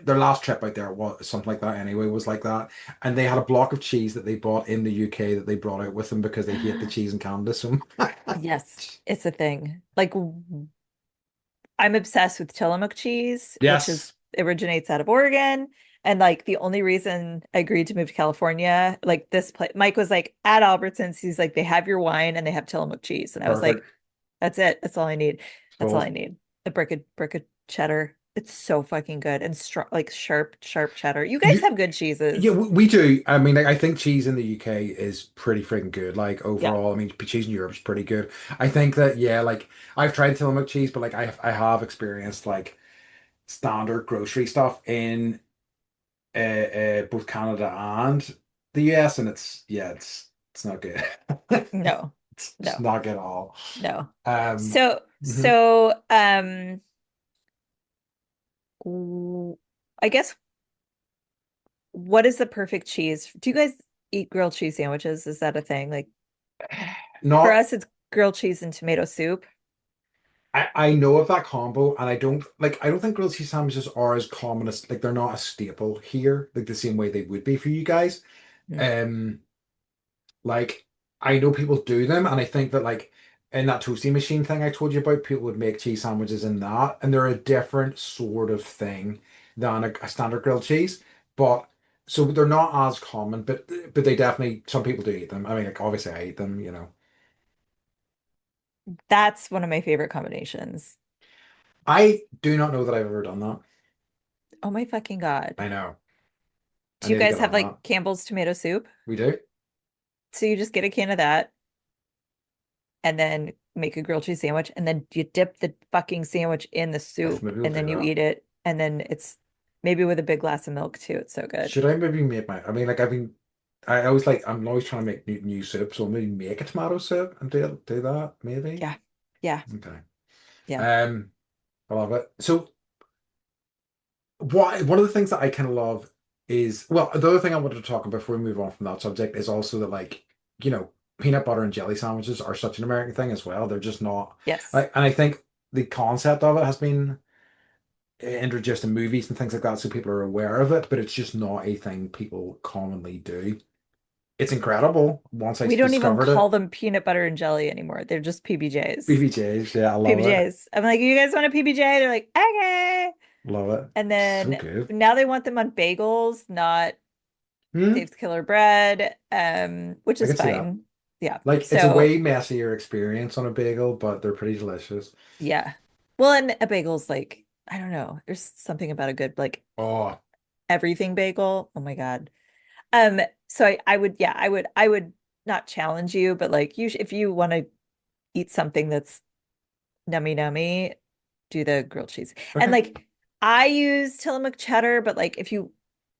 their last trip out there was something like that anyway, was like that. And they had a block of cheese that they bought in the UK that they brought out with them because they hate the cheese in Canada so Yes, much. it's a thing. Like I'm obsessed with Tillamook cheese, which Yes, is originates out of Oregon. And like the only reason I agreed to move to California, like this place, Mike was like at Albertsons, he's like, they have your wine and they have Tillamook cheese. And I was perfect. like, that's it. That's all I need. That's all I Both. need. A brick of cheddar. It's so fucking good and strong, like sharp cheddar. You guys You, have good yeah, cheeses. we do. I mean, I think cheese in the UK is pretty freaking good. Like Yeah. overall, I mean, cheese in Europe is pretty good. I think that yeah, like I've tried Tillamook cheese, but like I have experienced like standard grocery stuff in both Canada and the US, and it's yeah, it's not good. No, It's just no, not good at all. no. Um, So, mhm. so, um, w- I guess what is the perfect cheese? Do you guys eat grilled cheese sandwiches? Is that a thing? Like for Not us, it's grilled cheese and tomato soup. I know of that combo, and I don't think grilled cheese sandwiches are as common as like they're not a staple here, like the same way they would be for you guys. Mm. Um, like I know people do them, and I think that like in that toasting machine thing I told you about, people would make cheese sandwiches in that, and they're a different sort of thing than a standard grilled cheese. But so they're not as common, but they definitely some people do eat them. I mean, like obviously I eat them, you know. That's one of my favorite combinations. I do not know that I've ever done that. Oh my fucking God. I know. I Do you need to get guys have on like that. Campbell's tomato soup? We do. So you just get a can of that and then make a grilled cheese sandwich and then you dip the fucking sandwich in the soup Maybe we'll and do then you that. eat it and then it's maybe with a big glass of milk too. It's so good. Should I maybe make my? I mean, like I always like I'm always trying to make new soup, so maybe make a tomato soup and do that maybe. Yeah. Yeah. Okay. Yeah. Um, I love it. So one of the things that I kind of love is well, the other thing I wanted to talk about before we move on from that subject is also that like, you know, peanut butter and jelly sandwiches are such an American thing as well. They're just not Yes. like, and I think the concept of it has been introduced in movies and things like that, so people are aware of it, but it's just not a thing people commonly do. It's incredible once I We don't even discovered call it. them peanut butter and jelly anymore. They're just PBJs. BBJs, yeah, I love it. PBJs. I'm like, you guys want a PBJ? They're like, okay. Love it. And So then good. now they want them on bagels, not Hmm, Dave's Killer Bread, which I is can see that. fine. Yeah. Like it's a So way messier experience on a bagel, but they're pretty delicious. yeah. Well, and a bagel's like, I don't know. There's something about a good like Oh, everything bagel. Oh my God. Um, so I would, yeah, I would not challenge you, but like if you want to eat something that's nummy, do the grilled cheese. And okay. like I use Tillamook cheddar, but like if you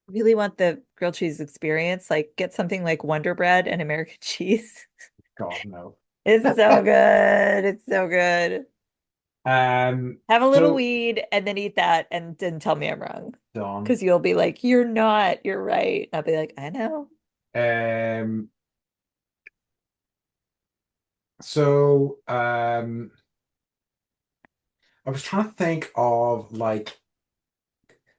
really want the grilled cheese experience, like get something like Wonder Bread and American cheese. God, no. It's so good. It's so good. Have a little So weed and then eat that and then tell me I'm wrong. Dawn. Because you'll be like, you're not, you're right. I'll be like, I know. Um, so I was trying to think of like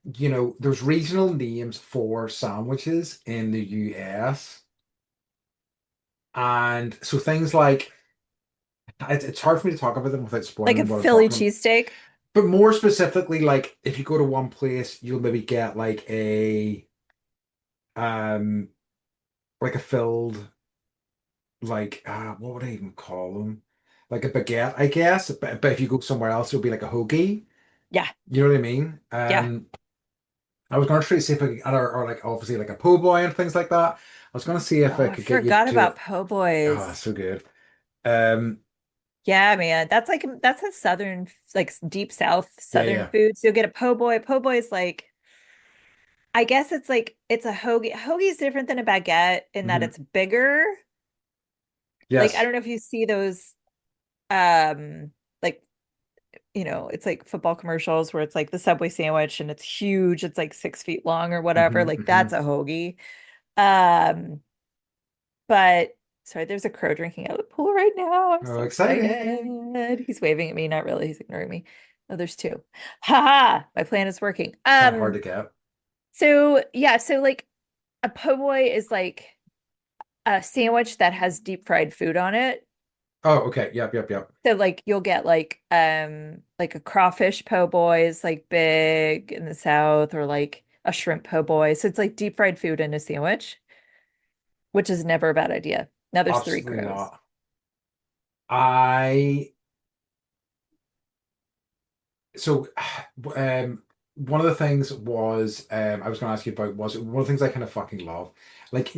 there's regional names for sandwiches in the US. And so things like it's hard for me to talk about them without Like a spoiling what I'm Philly talking about. cheesesteak. But more specifically, like if you go to one place, you'll maybe get um like a filled like what would I even call them? Like a baguette, I guess. But if you go somewhere else, it'll be like a hoagie. Yeah. You know what I mean? Yeah. I was gonna try to see if I could, or like obviously like a po' boy and things like that. I was gonna see if Oh, I I could get you forgot to. about po' Oh, boys. so good. Um, Yeah, man. That's a southern, like deep south yeah, southern yeah. food. So you'll get a po' boy. Po' boy is like, I guess it's like it's a hoagie. Hoagie's different than a baguette in that Hmm. it's bigger. Like I Yes. don't know if you see those like it's like football commercials where it's like the Subway sandwich and it's huge. It's like 6 feet long or whatever. Hmm. Like Hmm. that's a hoagie. Um, but sorry, there's a crow drinking out of the pool right now. I'm Oh, so exciting. excited. He's waving at me, not really. He's ignoring me. Oh, there's two. Haha, my plan is working. Kind of hard to get. So yeah, so like a po' boy is like a sandwich that has deep fried food on it. Oh, okay. Yep, yep, yep. So like you'll get like a crawfish po' boy is like big in the South or like a shrimp po' boy. So it's like deep fried food in a sandwich, which is never a bad idea. Now there's three Absolutely crows. not. I so one of the things was I was going to ask you about was one of the things I kind of fucking love. Like,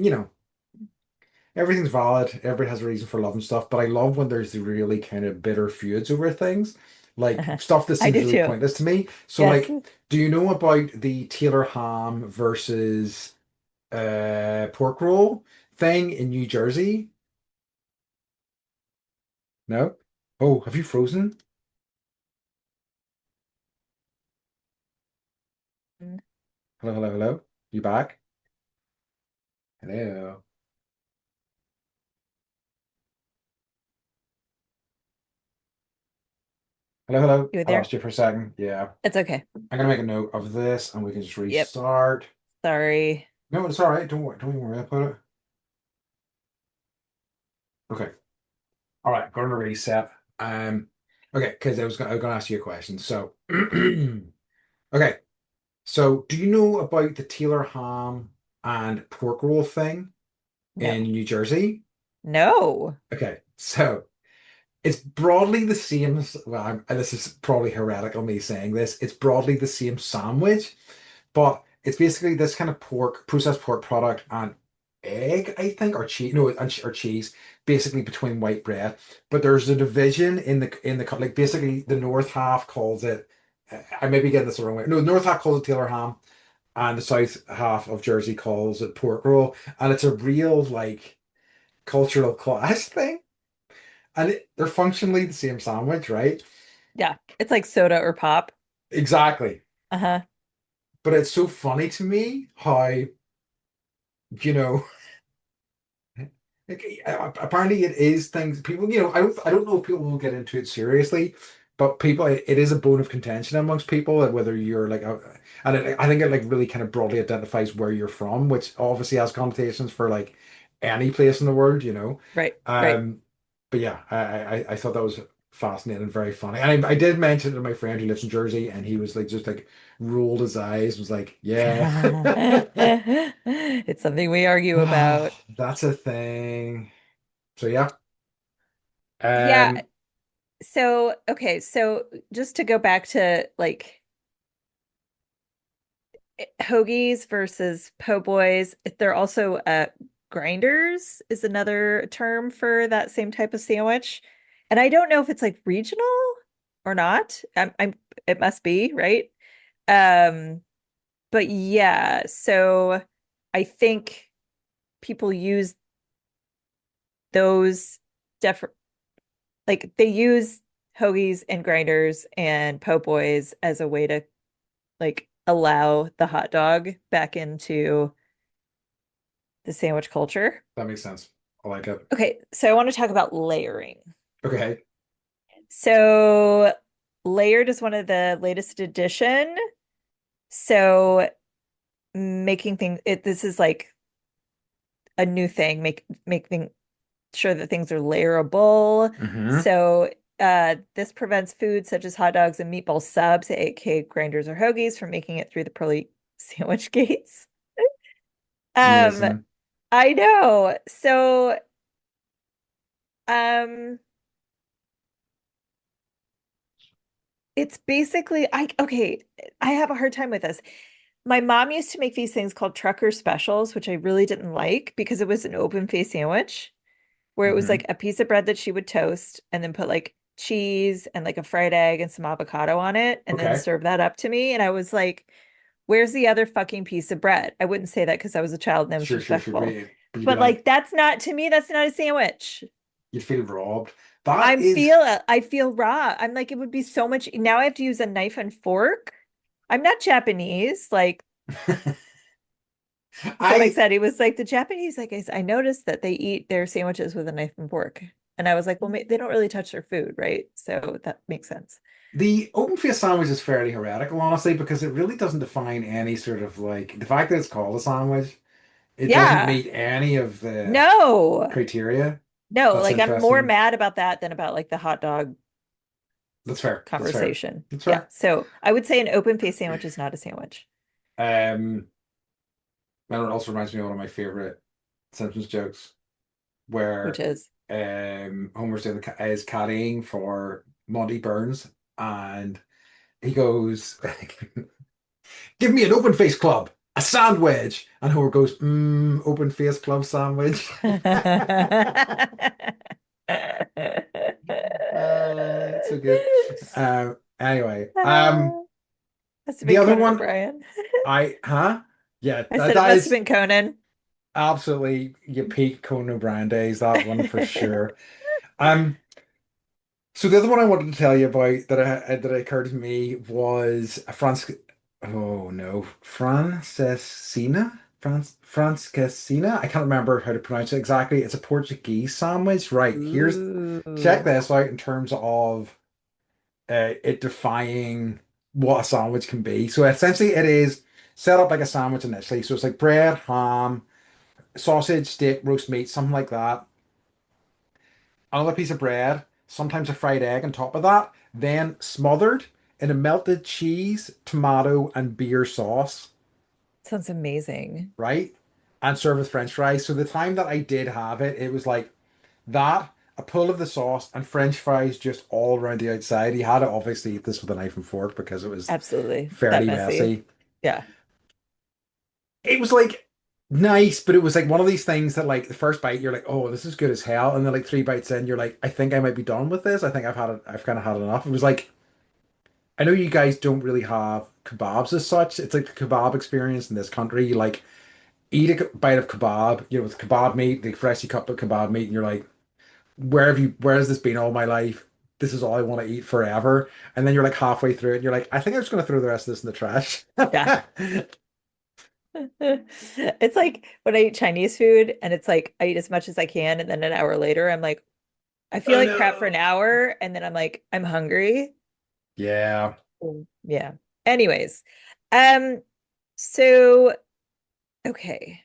everything's valid, everybody has a reason for love and stuff, but I love when there's the really kind of bitter feuds over things. Like stuff that I seems do really too. pointless to me. So Yes. like, do you know about the Taylor ham versus pork roll thing in New Jersey? No? Oh, have you frozen? Hello, hello, hello. You back? Hello. Hello, hello. You I there? lost you for a second. Yeah. It's okay. I'm gonna make a note of this and we can just Yep. restart. Sorry. No, it's all right. Don't even worry about it. Okay. All right, going to reset. Okay, because I was gonna ask you a question. So, okay. So, do you know about the Taylor ham and pork roll thing No. in New Jersey? No. Okay, so it's broadly the same. Well, and this is probably heretical me saying this. It's broadly the same sandwich, but it's basically this kind of processed pork product and egg, I think, or cheese, no, or cheese, basically between white bread. But there's a division like basically the north half calls it. I may be getting this the wrong way. No, the north half calls it Taylor ham, and the south half of Jersey calls it pork roll, and it's a real like cultural clash thing. And they're functionally the same sandwich, right? Yeah. It's like soda or pop. Exactly. Uh-huh. But it's so funny to me how, you know, like, apparently it is things people, I don't know if people will get into it seriously, but people, it is a bone of contention amongst people that whether you're like, and I think it like really kind of broadly identifies where you're from, which obviously has connotations for like any place in the world, you know. Right. Right. Um, but yeah, I thought that was fascinating and very funny. And I did mention it to my friend who lives in Jersey, and he was like, just like rolled his eyes, was like, yeah. It's something we argue about. That's a thing. So yeah. Yeah. Um, So, okay. So just to go back to like hoagies versus po' boys, they're also grinders is another term for that same type of sandwich. And I don't know if it's like regional or not. It must be, right? Um, but yeah, so I think people use those def like they use hoagies and grinders and po' boys as a way to like allow the hot dog back into the sandwich culture. that makes sense. I like it. Okay, so I want to talk about layering. Okay. So layered is one of the latest addition So making things this is like a new thing, making sure that things are layerable. Hmm. So this prevents foods such as hot dogs and meatball subs, aka grinders or hoagies, from making it through the pearly sandwich gates. Um, Amazing. I know. So um it's basically I have a hard time with this. My mom used to make these things called trucker specials, which I really didn't like because it was an open face sandwich where it was Hmm. like a piece of bread that she would toast and then put like cheese and like a fried egg and some avocado on it and then Okay. serve that up to me. And I was like, where's the other fucking piece of bread? I wouldn't say that because I was a child and I was Sure, sure, sure. respectful. But you'd be But like, like that's not to me, that's not a sandwich. you'd feel robbed. That is, I feel raw. I'm like, it would be so much. Now I have to use a knife and fork. I'm not Japanese. Like, so Mike I said, he was like, the Japanese, like, I noticed that they eat their sandwiches with a knife and fork. And I was like, well, they don't really touch their food, right? So that makes sense. the open face sandwich is fairly heretical, honestly, because it really doesn't define any sort of like the fact that it's called a sandwich. It doesn't Yeah. meet any of the No, criteria. no, That's like I'm more interesting. mad about that than about like the hot dog That's fair. That's fair. conversation. That's Yeah. fair. So I would say an open face sandwich is not a sandwich, Um, and it also reminds me of one of my favorite Simpsons jokes, which where is Homer's is caddying for Monty Burns, and he goes, "Give me an open face club, a sandwich," and Homer goes, open face club sandwich." It's so good. Anyway, Must have the been other Conan one, O'Brien. yeah, I that, said it that must have is been Conan. absolutely your peak Conan O'Brien days. That one for sure. Um, so the other one I wanted to tell you about that occurred to me was a Oh no, Francescina. I can't remember how to pronounce it exactly. It's a Portuguese sandwich. Right, check Ooh, this out in terms of it defying what a sandwich can be. So essentially, it is set up like a sandwich initially. So it's like bread, ham, sausage, steak, roast meat, something like that. Another piece of bread, sometimes a fried egg on top of that, then smothered in a melted cheese, tomato, and beer sauce, sounds amazing. right? And served with French fries. So the time that I did have it, it was like that, a pull of the sauce, and French fries just all around the outside. He had to obviously eat this with a knife and fork because it was Absolutely. That fairly messy. messy. Yeah. It was like nice, but it was like one of these things that like the first bite you're like, oh, this is good as hell, and then like three bites in, you're like, I think I might be done with this. I think I've kind of had enough. It was like I know you guys don't really have kebabs as such. It's like the kebab experience in this country. You like eat a bite of kebab, with kebab meat, the freshly cut up kebab meat, and you're like, where has this been all my life? This is all I want to eat forever. And then you're like halfway through it, and you're like, I think I'm just gonna throw the rest of this in the trash. Yeah. It's like when I eat Chinese food and it's like I eat as much as I can and then an hour later I'm like I feel Oh like crap for an no. hour and then I'm like I'm hungry. Yeah. Yeah. Anyways, um so okay.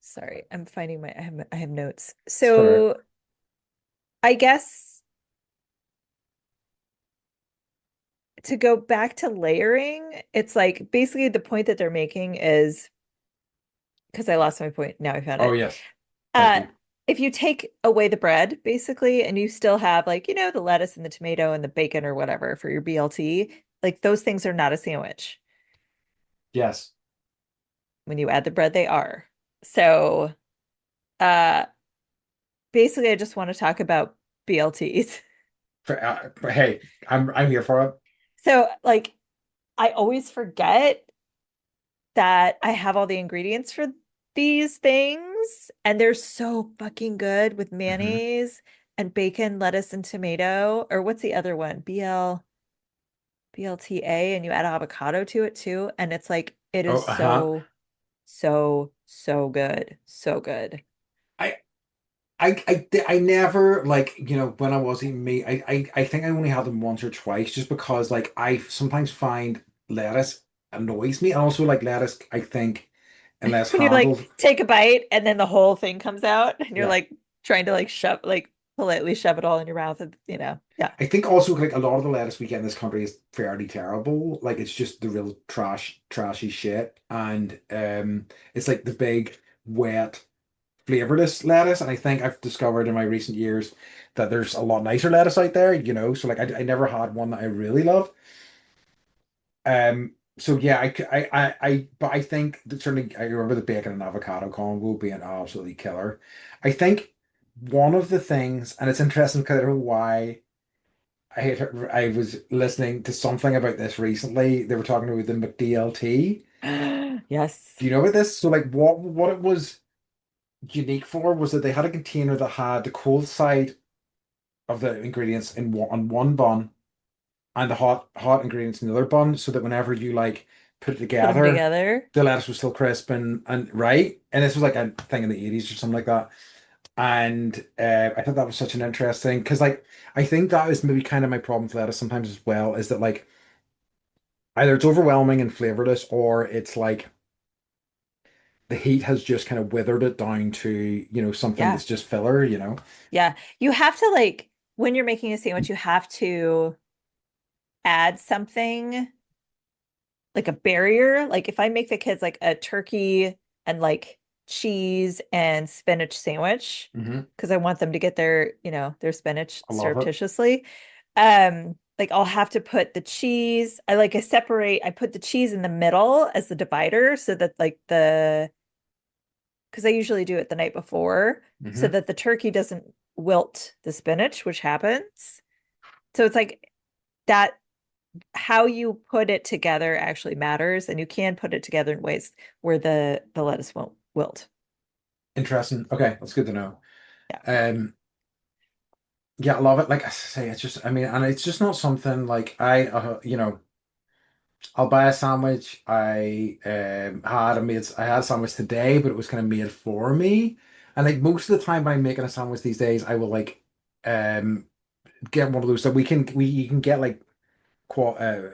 Sorry. I'm finding I have notes. It's quite all right. So I guess to go back to layering, it's like basically the point that they're making is because I lost my point. Now I found Oh it. yes. Thank Uh, you. if you take away the bread, basically, and you still have like, the lettuce and the tomato and the bacon or whatever for your BLT, like those things are not a sandwich. Yes. When you add the bread, they are. So, uh, basically, I just want to talk about BLTs. Hey, I'm here for it. So, like, I always forget that I have all the ingredients for these things, and they're so fucking good with Hmm. mayonnaise and bacon, lettuce, and tomato. Or what's the other one? BLTA, and you add avocado to it too. And it's like, it Oh, is uh-huh. so good. So good. I I never like when I was eating meat. I think I only had them once or twice just because like I sometimes find lettuce annoys me. And also like lettuce, I think, unless When you like handled, take a bite and then the whole thing comes out and you're yeah. like trying to like shove like politely shove it all in your mouth and yeah. I think also like a lot of the lettuce we get in this country is fairly terrible. Like it's just the real trashy shit. And it's like the big, wet, flavorless lettuce. And I think I've discovered in my recent years that there's a lot nicer lettuce out there, you know. So like I never had one that I really love. So yeah, but I think that certainly I remember the bacon and avocado combo being absolutely killer. I think one of the things, and it's interesting because I don't know why I was listening to something about this recently. They were talking about the McDLT. Do Yes. you know about this? So like what it was unique for was that they had a container that had the cold side of the ingredients in on one bun and the hot ingredients in the other bun, so that whenever you like put it Put them together, together. the lettuce was still crisp and right. And this was like a thing in the 80s or something like that. And I thought that was such an interesting because like I think that is maybe kind of my problem with lettuce sometimes as well, is that like either it's overwhelming and flavorless or it's like the heat has just kind of withered it down to, something Yeah. that's just filler, you know? Yeah. You have to like when you're making a sandwich, you have to add something like a barrier. Like if I make the kids like a turkey and like cheese and spinach sandwich, Hmm. because I want them to get their spinach I love it. surreptitiously. Like I'll have to put the cheese, I put the cheese in the middle as the divider so that like because I usually do it the night before so Hmm. that the turkey doesn't wilt the spinach, which happens. So it's like that how you put it together actually matters, and you can put it together in ways where the lettuce won't wilt. Interesting. Okay, that's good to know. Yeah. Um, yeah, I love it. Like I say, it's just, I mean, and it's just not something like I'll buy a sandwich. I had a sandwich today, but it was kind of made for me. And like most of the time when I'm making a sandwich these days, I will like um get one of those that we you can get like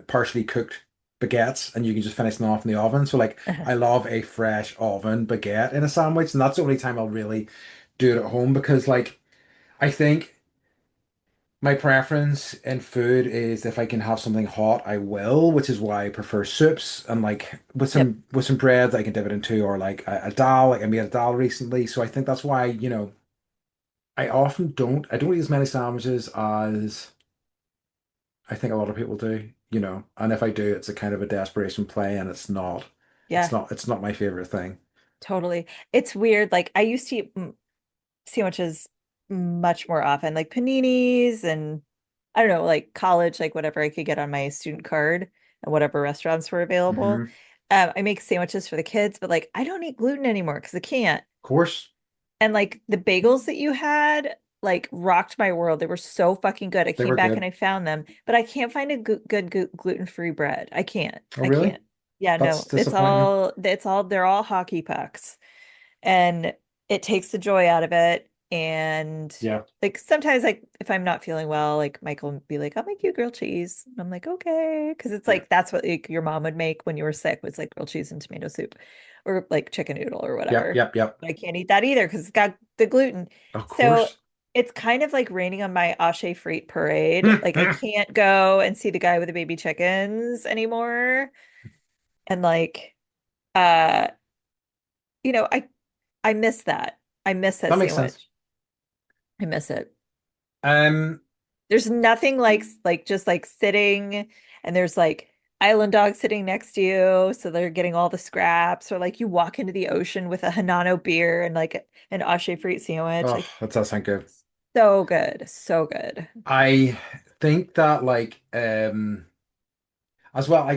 partially cooked baguettes and you can just finish them off in the oven. So like Uh-huh. I love a fresh oven baguette in a sandwich, and that's the only time I'll really do it at home because like I think my preference in food is if I can have something hot, I will, which is why I prefer soups and like Yep. with some bread I can dip it into, or like a dal, like I made a dal recently. So I think that's why, I don't eat as many sandwiches as I think a lot of people do, and if I do, it's a kind of a desperation play, and Yeah, it's not my favorite thing. totally. It's weird. Like I used to eat sandwiches much more often, like paninis and I don't know, like college, like whatever I could get on my student card and whatever restaurants were available. Hmm. I make sandwiches for the kids, but like I don't eat gluten anymore because I can't. Of course, And like the bagels that you had like rocked my world. They were so fucking good. I they came were back and good. I found them, but I can't find a good gluten-free bread. I can't. Oh, I really? can't. Yeah, That's no. disappointing. They're all hockey pucks. And it takes the joy out of it. And Yeah, like sometimes like if I'm not feeling well, like Michael would be like, I'll make you grilled cheese. And I'm like, okay. Because it's yeah, like that's what like, your mom would make when you were sick was like grilled cheese and tomato soup or like chicken noodle or yep, whatever. yep, yep. But I can't eat that either because it's got the gluten. Of So course. it's kind of like raining on my Ashe Freit parade. Like I can't go and see the guy with the baby chickens anymore. And like uh, I miss that. I miss that That makes sense. sandwich. I miss it. Um, There's nothing like just like sitting and there's like island dogs sitting next to you, so they're getting all the scraps, or like you walk into the ocean with a Hanano beer and like an Ashe Fruit sandwich. oh, Like that does sound good. so good. So good. I think that like as well,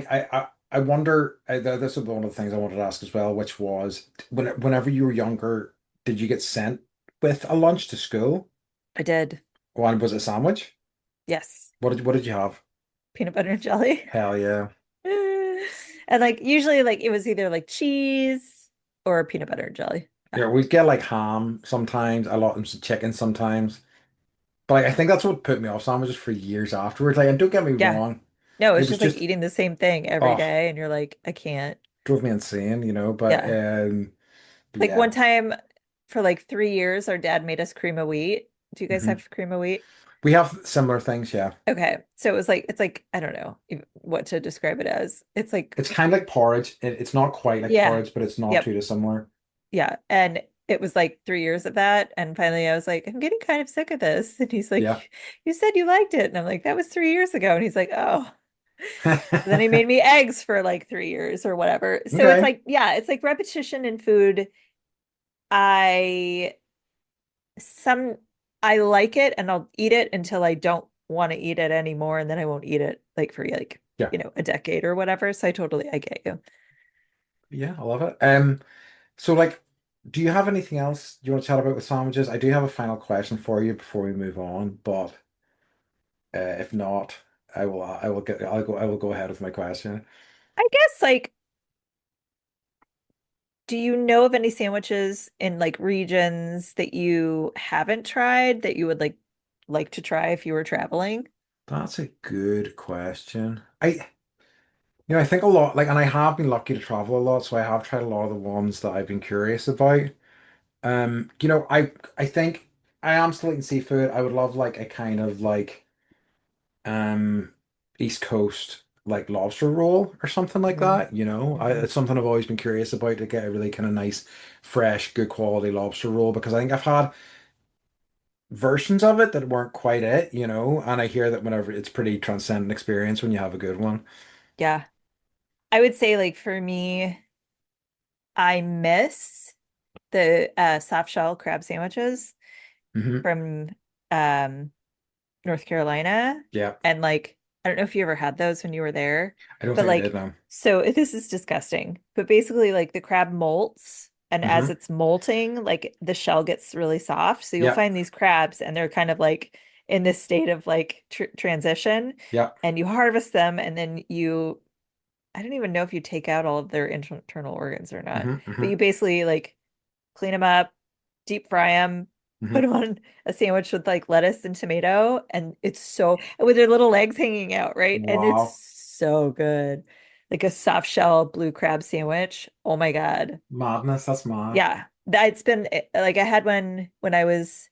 I wonder. This is one of the things I wanted to ask as well, which was whenever you were younger, did you get sent with a lunch to school? I did. One was it a sandwich? Yes. What did you have? Peanut butter and jelly. Hell yeah. And like usually like it was either like cheese or peanut butter and jelly. Yeah. Yeah, we'd get like ham sometimes, a lot of some chicken sometimes. But like, I think that's what put me off sandwiches for years afterwards. Like, and don't get me Yeah. wrong. No, It it's was just like just, eating the same thing every oh, day, and you're like, I can't. drove me insane, but Yeah. Like one yeah. time for like 3 years, our dad made us cream of wheat. Do you guys Hmm. have cream of wheat? We have similar things, yeah. Okay. So it was like, it's like, I don't know what to describe it as. It's like, It's kind of like porridge. It's not quite like yeah. porridge, but it's not Yep. too dissimilar. Yeah. And it was like 3 years of that. And finally I was like, I'm getting kind of sick of this. And he's Yeah. like, you said you liked it. And I'm like, that was 3 years ago. And he's like, oh. Then he made me eggs for like 3 years or whatever. So it's Okay. like, yeah, it's like repetition in food. I some I like it and I'll eat it until I don't want to eat it anymore, and then I won't eat it like for like, Yeah. a decade or whatever. So I get you. Yeah, I love it. So like, do you have anything else you want to chat about with sandwiches? I do have a final question for you before we move on, but if not, I will go ahead with my question. I guess like, do you know of any sandwiches in like regions that you haven't tried that you would like to try if you were traveling? That's a good question. I think a lot, like, and I have been lucky to travel a lot, so I have tried a lot of the ones that I've been curious about. I think I am still eating seafood. I would love like a kind of like um East Coast like lobster roll or something like Hmm. that. Hmm. It's something I've always been curious about to get a really kind of nice, fresh, good quality lobster roll because I think I've had versions of it that weren't quite it, and I hear that whenever it's pretty transcendent experience when you have a good one. Yeah. I would say like for me, I miss the soft shell crab sandwiches Hmm. from um North Carolina. Yeah, And like, I don't know if you ever had those when you were there, I don't but think I did like, now. so this is disgusting. But basically, like the crab molts, and as Hmm. it's molting, like the shell gets really soft. So you'll Yeah, find these crabs, and they're kind of like in this state of like transition, yeah. and you harvest them, and then I don't even know if you take out all of their internal organs or not, Hmm. but Hmm. you basically like clean them up, deep fry them, put Hmm. them on a sandwich with like lettuce and tomato, and it's so with their little legs hanging out, right? And it's Wow. so good. Like a soft shell blue crab sandwich. Oh my God. Madness, that's mad. Yeah. That's been like I had one when I was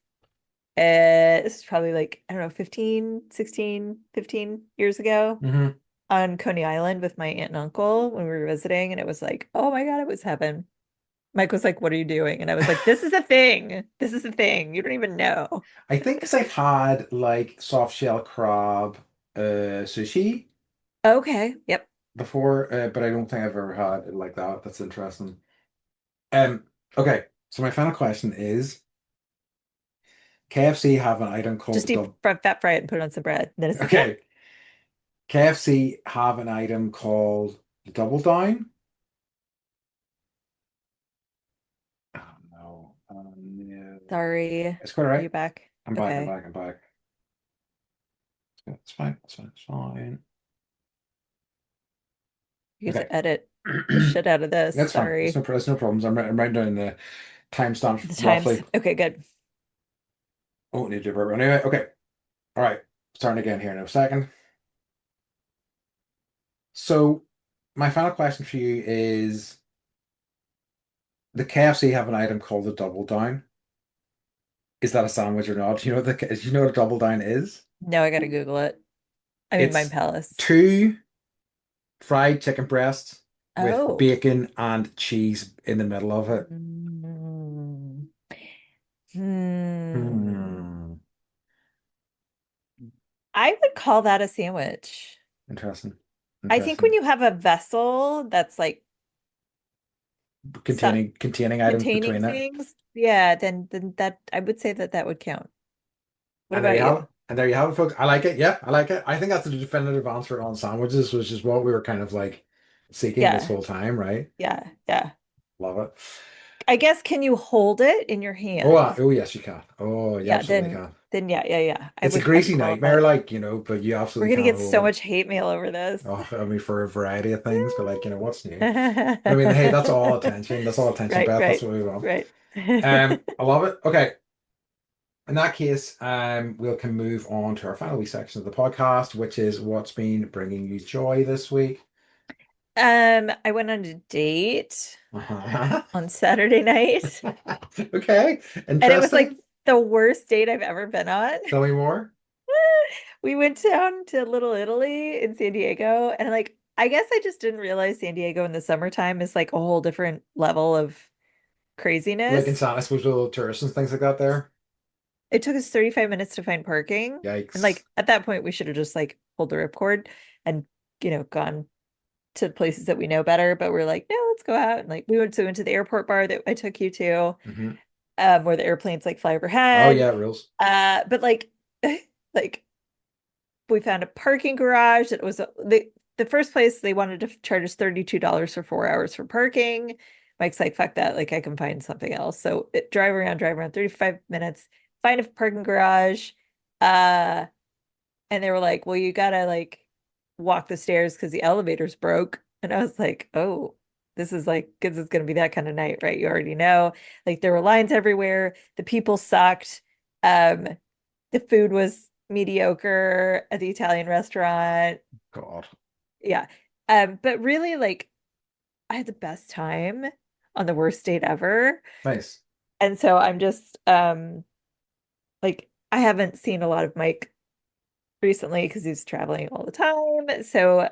this is probably like, I don't know, 15, 16, 15 years ago Hmm. on Coney Island with my aunt and uncle when we were visiting, and it was like, oh my God, it was heaven. Mike was like, "What are you doing?" And I was like, "This is a thing. This is a thing. You don't even know." I think because I've had like soft shell crab sushi Okay. Yep. before, but I don't think I've ever had it like that. That's interesting. Um, okay, so my final question is KFC have an item called Just the double. fat fry it and put it on some bread. And then it's like, yeah. Okay, KFC have an item called the double down. Oh no, no. Sorry. It's quite all Are right. you back? I'm back. I'm Okay. back. I'm back. It's fine. It's fine. It's fine. You get Okay. to edit the shit out of this. That's fine. Sorry. It's no problems. I'm writing down the timestamps The times. roughly. Okay, good. Oh, need to do it. Anyway, okay. All right. Starting again here in a second. So, my final question for you is the KFC have an item called the double down. Is that a sandwich or not? Do you know what a double down is? Now I gotta Google it. I mean, Mind It's Palace. two fried chicken breasts with Oh. bacon and cheese in the middle of it. Mm. Hmm. Hmm. I would call that a sandwich. Interesting. I think when Interesting. you have a vessel that's like so Containing items containing between it. things, yeah, then that I would say that that would count. What And there about you have it. you? And there you have it, folks. I like it. Yeah, I like it. I think that's the definitive answer on sandwiches, which is what we were kind of like seeking this Yeah, whole time, right? yeah, yeah. Love it. I guess can you hold it in your hand? Oh yes, you can. Oh, you Yeah, absolutely then can. then yeah, yeah, yeah. It's a I would greasy call it nightmare, that. but you We're absolutely gonna can get hold so it. much hate mail over this. Oh, I mean, for a variety of things, but like, what's new? But I mean, hey, that's all attention. That's all attention, Right, Beth. That's right, what we want. right. I love it. Okay. In that case, we can move on to our final wee section of the podcast, which is what's been bringing you joy this week. I went on a date Uh-huh. on Saturday night, Okay, and it was like interesting. the worst date I've ever been on. Tell me more. We went down to Little Italy in San Diego, and like I guess I just didn't realize San Diego in the summertime is like a whole different level of Like in craziness. Santa, I suppose with little tourists and things like that there. It took us 35 minutes to find parking. And Yikes. like at that point we should have just like pulled the ripcord and gone to places that we know better, but we're like, no, let's go out. And like we went to the airport bar that I took you to, Hmm. where the airplanes like fly Oh overhead. yeah, rules. But like like we found a parking garage that was the first place they wanted to charge us $32 for 4 hours for parking. Mike's like, fuck that, like I can find something else. So drive around 35 minutes, find a parking garage. Uh and they were like, well, you gotta like walk the stairs because the elevator's broke. And I was like, oh, this is like, because it's gonna be that kind of night, right? You already know. Like there were lines everywhere. The people sucked. Um, the food was mediocre at the Italian restaurant. God. Yeah. But really, like, I had the best time on the worst date ever. Nice. And so I'm just like I haven't seen a lot of Mike recently because he's traveling all the time. So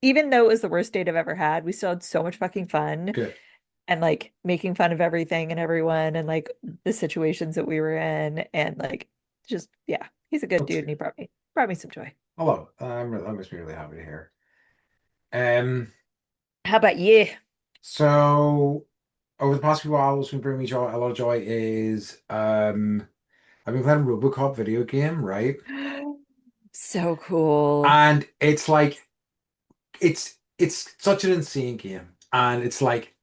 even though it was the worst date I've ever had, we still had so much fucking fun Good. and like making fun of everything and everyone and like the situations that we were in and like just yeah, he's a good That's dude and good. he brought me some joy. I love it. That makes me really happy to hear. Um, How about you? so over the past few hours, what's been bringing me joy, a lot of joy is I've been playing a RoboCop video game, right? So cool. And it's like it's such an insane game. And it's like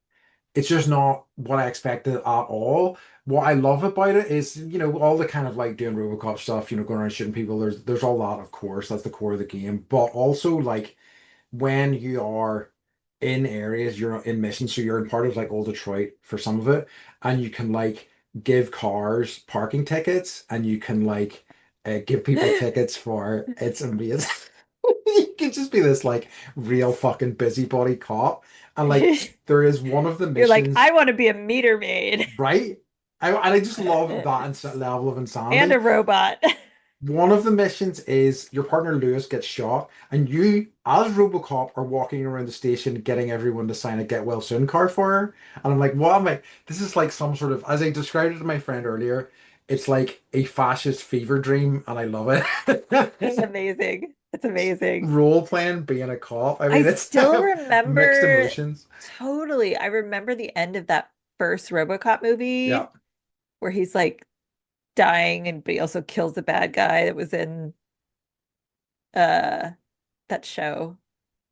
it's just not what I expected at all. What I love about it is, all the kind of like doing RoboCop stuff, going around shooting people. There's all that, of course, that's the core of the game. But also like when you are in areas, you're in missions, so you're in part of like old Detroit for some of it, and you can like give cars parking tickets, and you can like give people tickets for it's amazing. You can just be this like real fucking busybody cop, and like there is one of the You're like, missions, I want to be a meter maid right? And I just love that level of and insanity. a robot. One of the missions is your partner Lewis gets shot, and you, as RoboCop, are walking around the station getting everyone to sign a get well soon card for her. And I'm like, what am I? This is like some sort of, as I described it to my friend earlier, it's like a fascist fever dream, and I love It's it. amazing. It's amazing. Role playing being a cop. I I mean, it's I still have mixed remember emotions. totally. I remember the end of that first RoboCop Yeah. movie where he's like dying and but he also kills the bad guy that was in uh that show.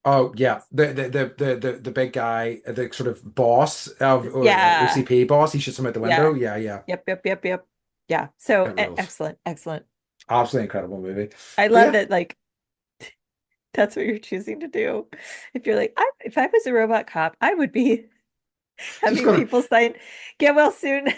Oh yeah, the big guy, the sort of boss of Yeah. OCP boss. He shoots him out the window. Yeah. Yeah, yeah. Yep. Yeah. So It rules. excellent, excellent. Absolutely incredible movie. I But love yeah, that like that's what you're choosing to do. If you're like, if I was a robot cop, I would be just having gonna people sign get well soon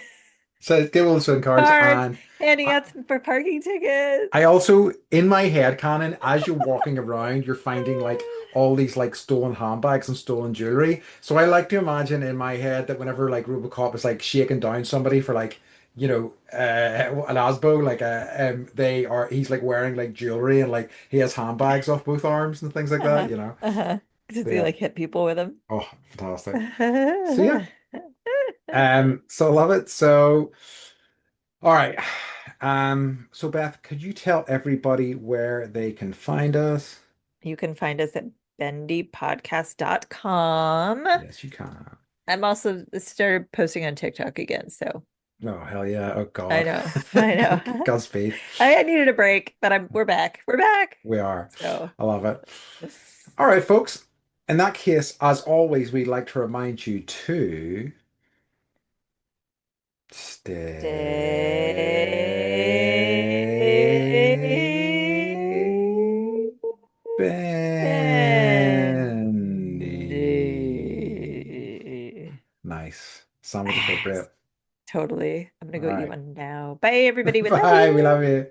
say give all the swing cards, cards, and handing I, out some for parking tickets. I also in my head canon, as you're walking around, you're finding like all these like stolen handbags and stolen jewelry. So I like to imagine in my head that whenever like RoboCop is like shaking down somebody for like an asbo, like he's like wearing like jewelry and like he has handbags off both arms and things like that. Uh-huh. Uh-huh. Does But he yeah, like hit people with them? oh, fantastic. So yeah, so I love it. So. All right. So Beth, could you tell everybody where they can find us? You can find us at bendypodcast.com. Yes, you can. I'm also started posting on TikTok again, so Oh, hell yeah. Oh I God. know. I know. Godspeed. I needed a break, but we're back. We're back. We are. So I love it. All right, folks. In that case, as always, we'd like to remind you to stay stay bendy. bendy. Nice. Sound was Yes, appropriate. Totally. I'm gonna All go eat right. one now. Bye, everybody. We love Bye. We love you. you.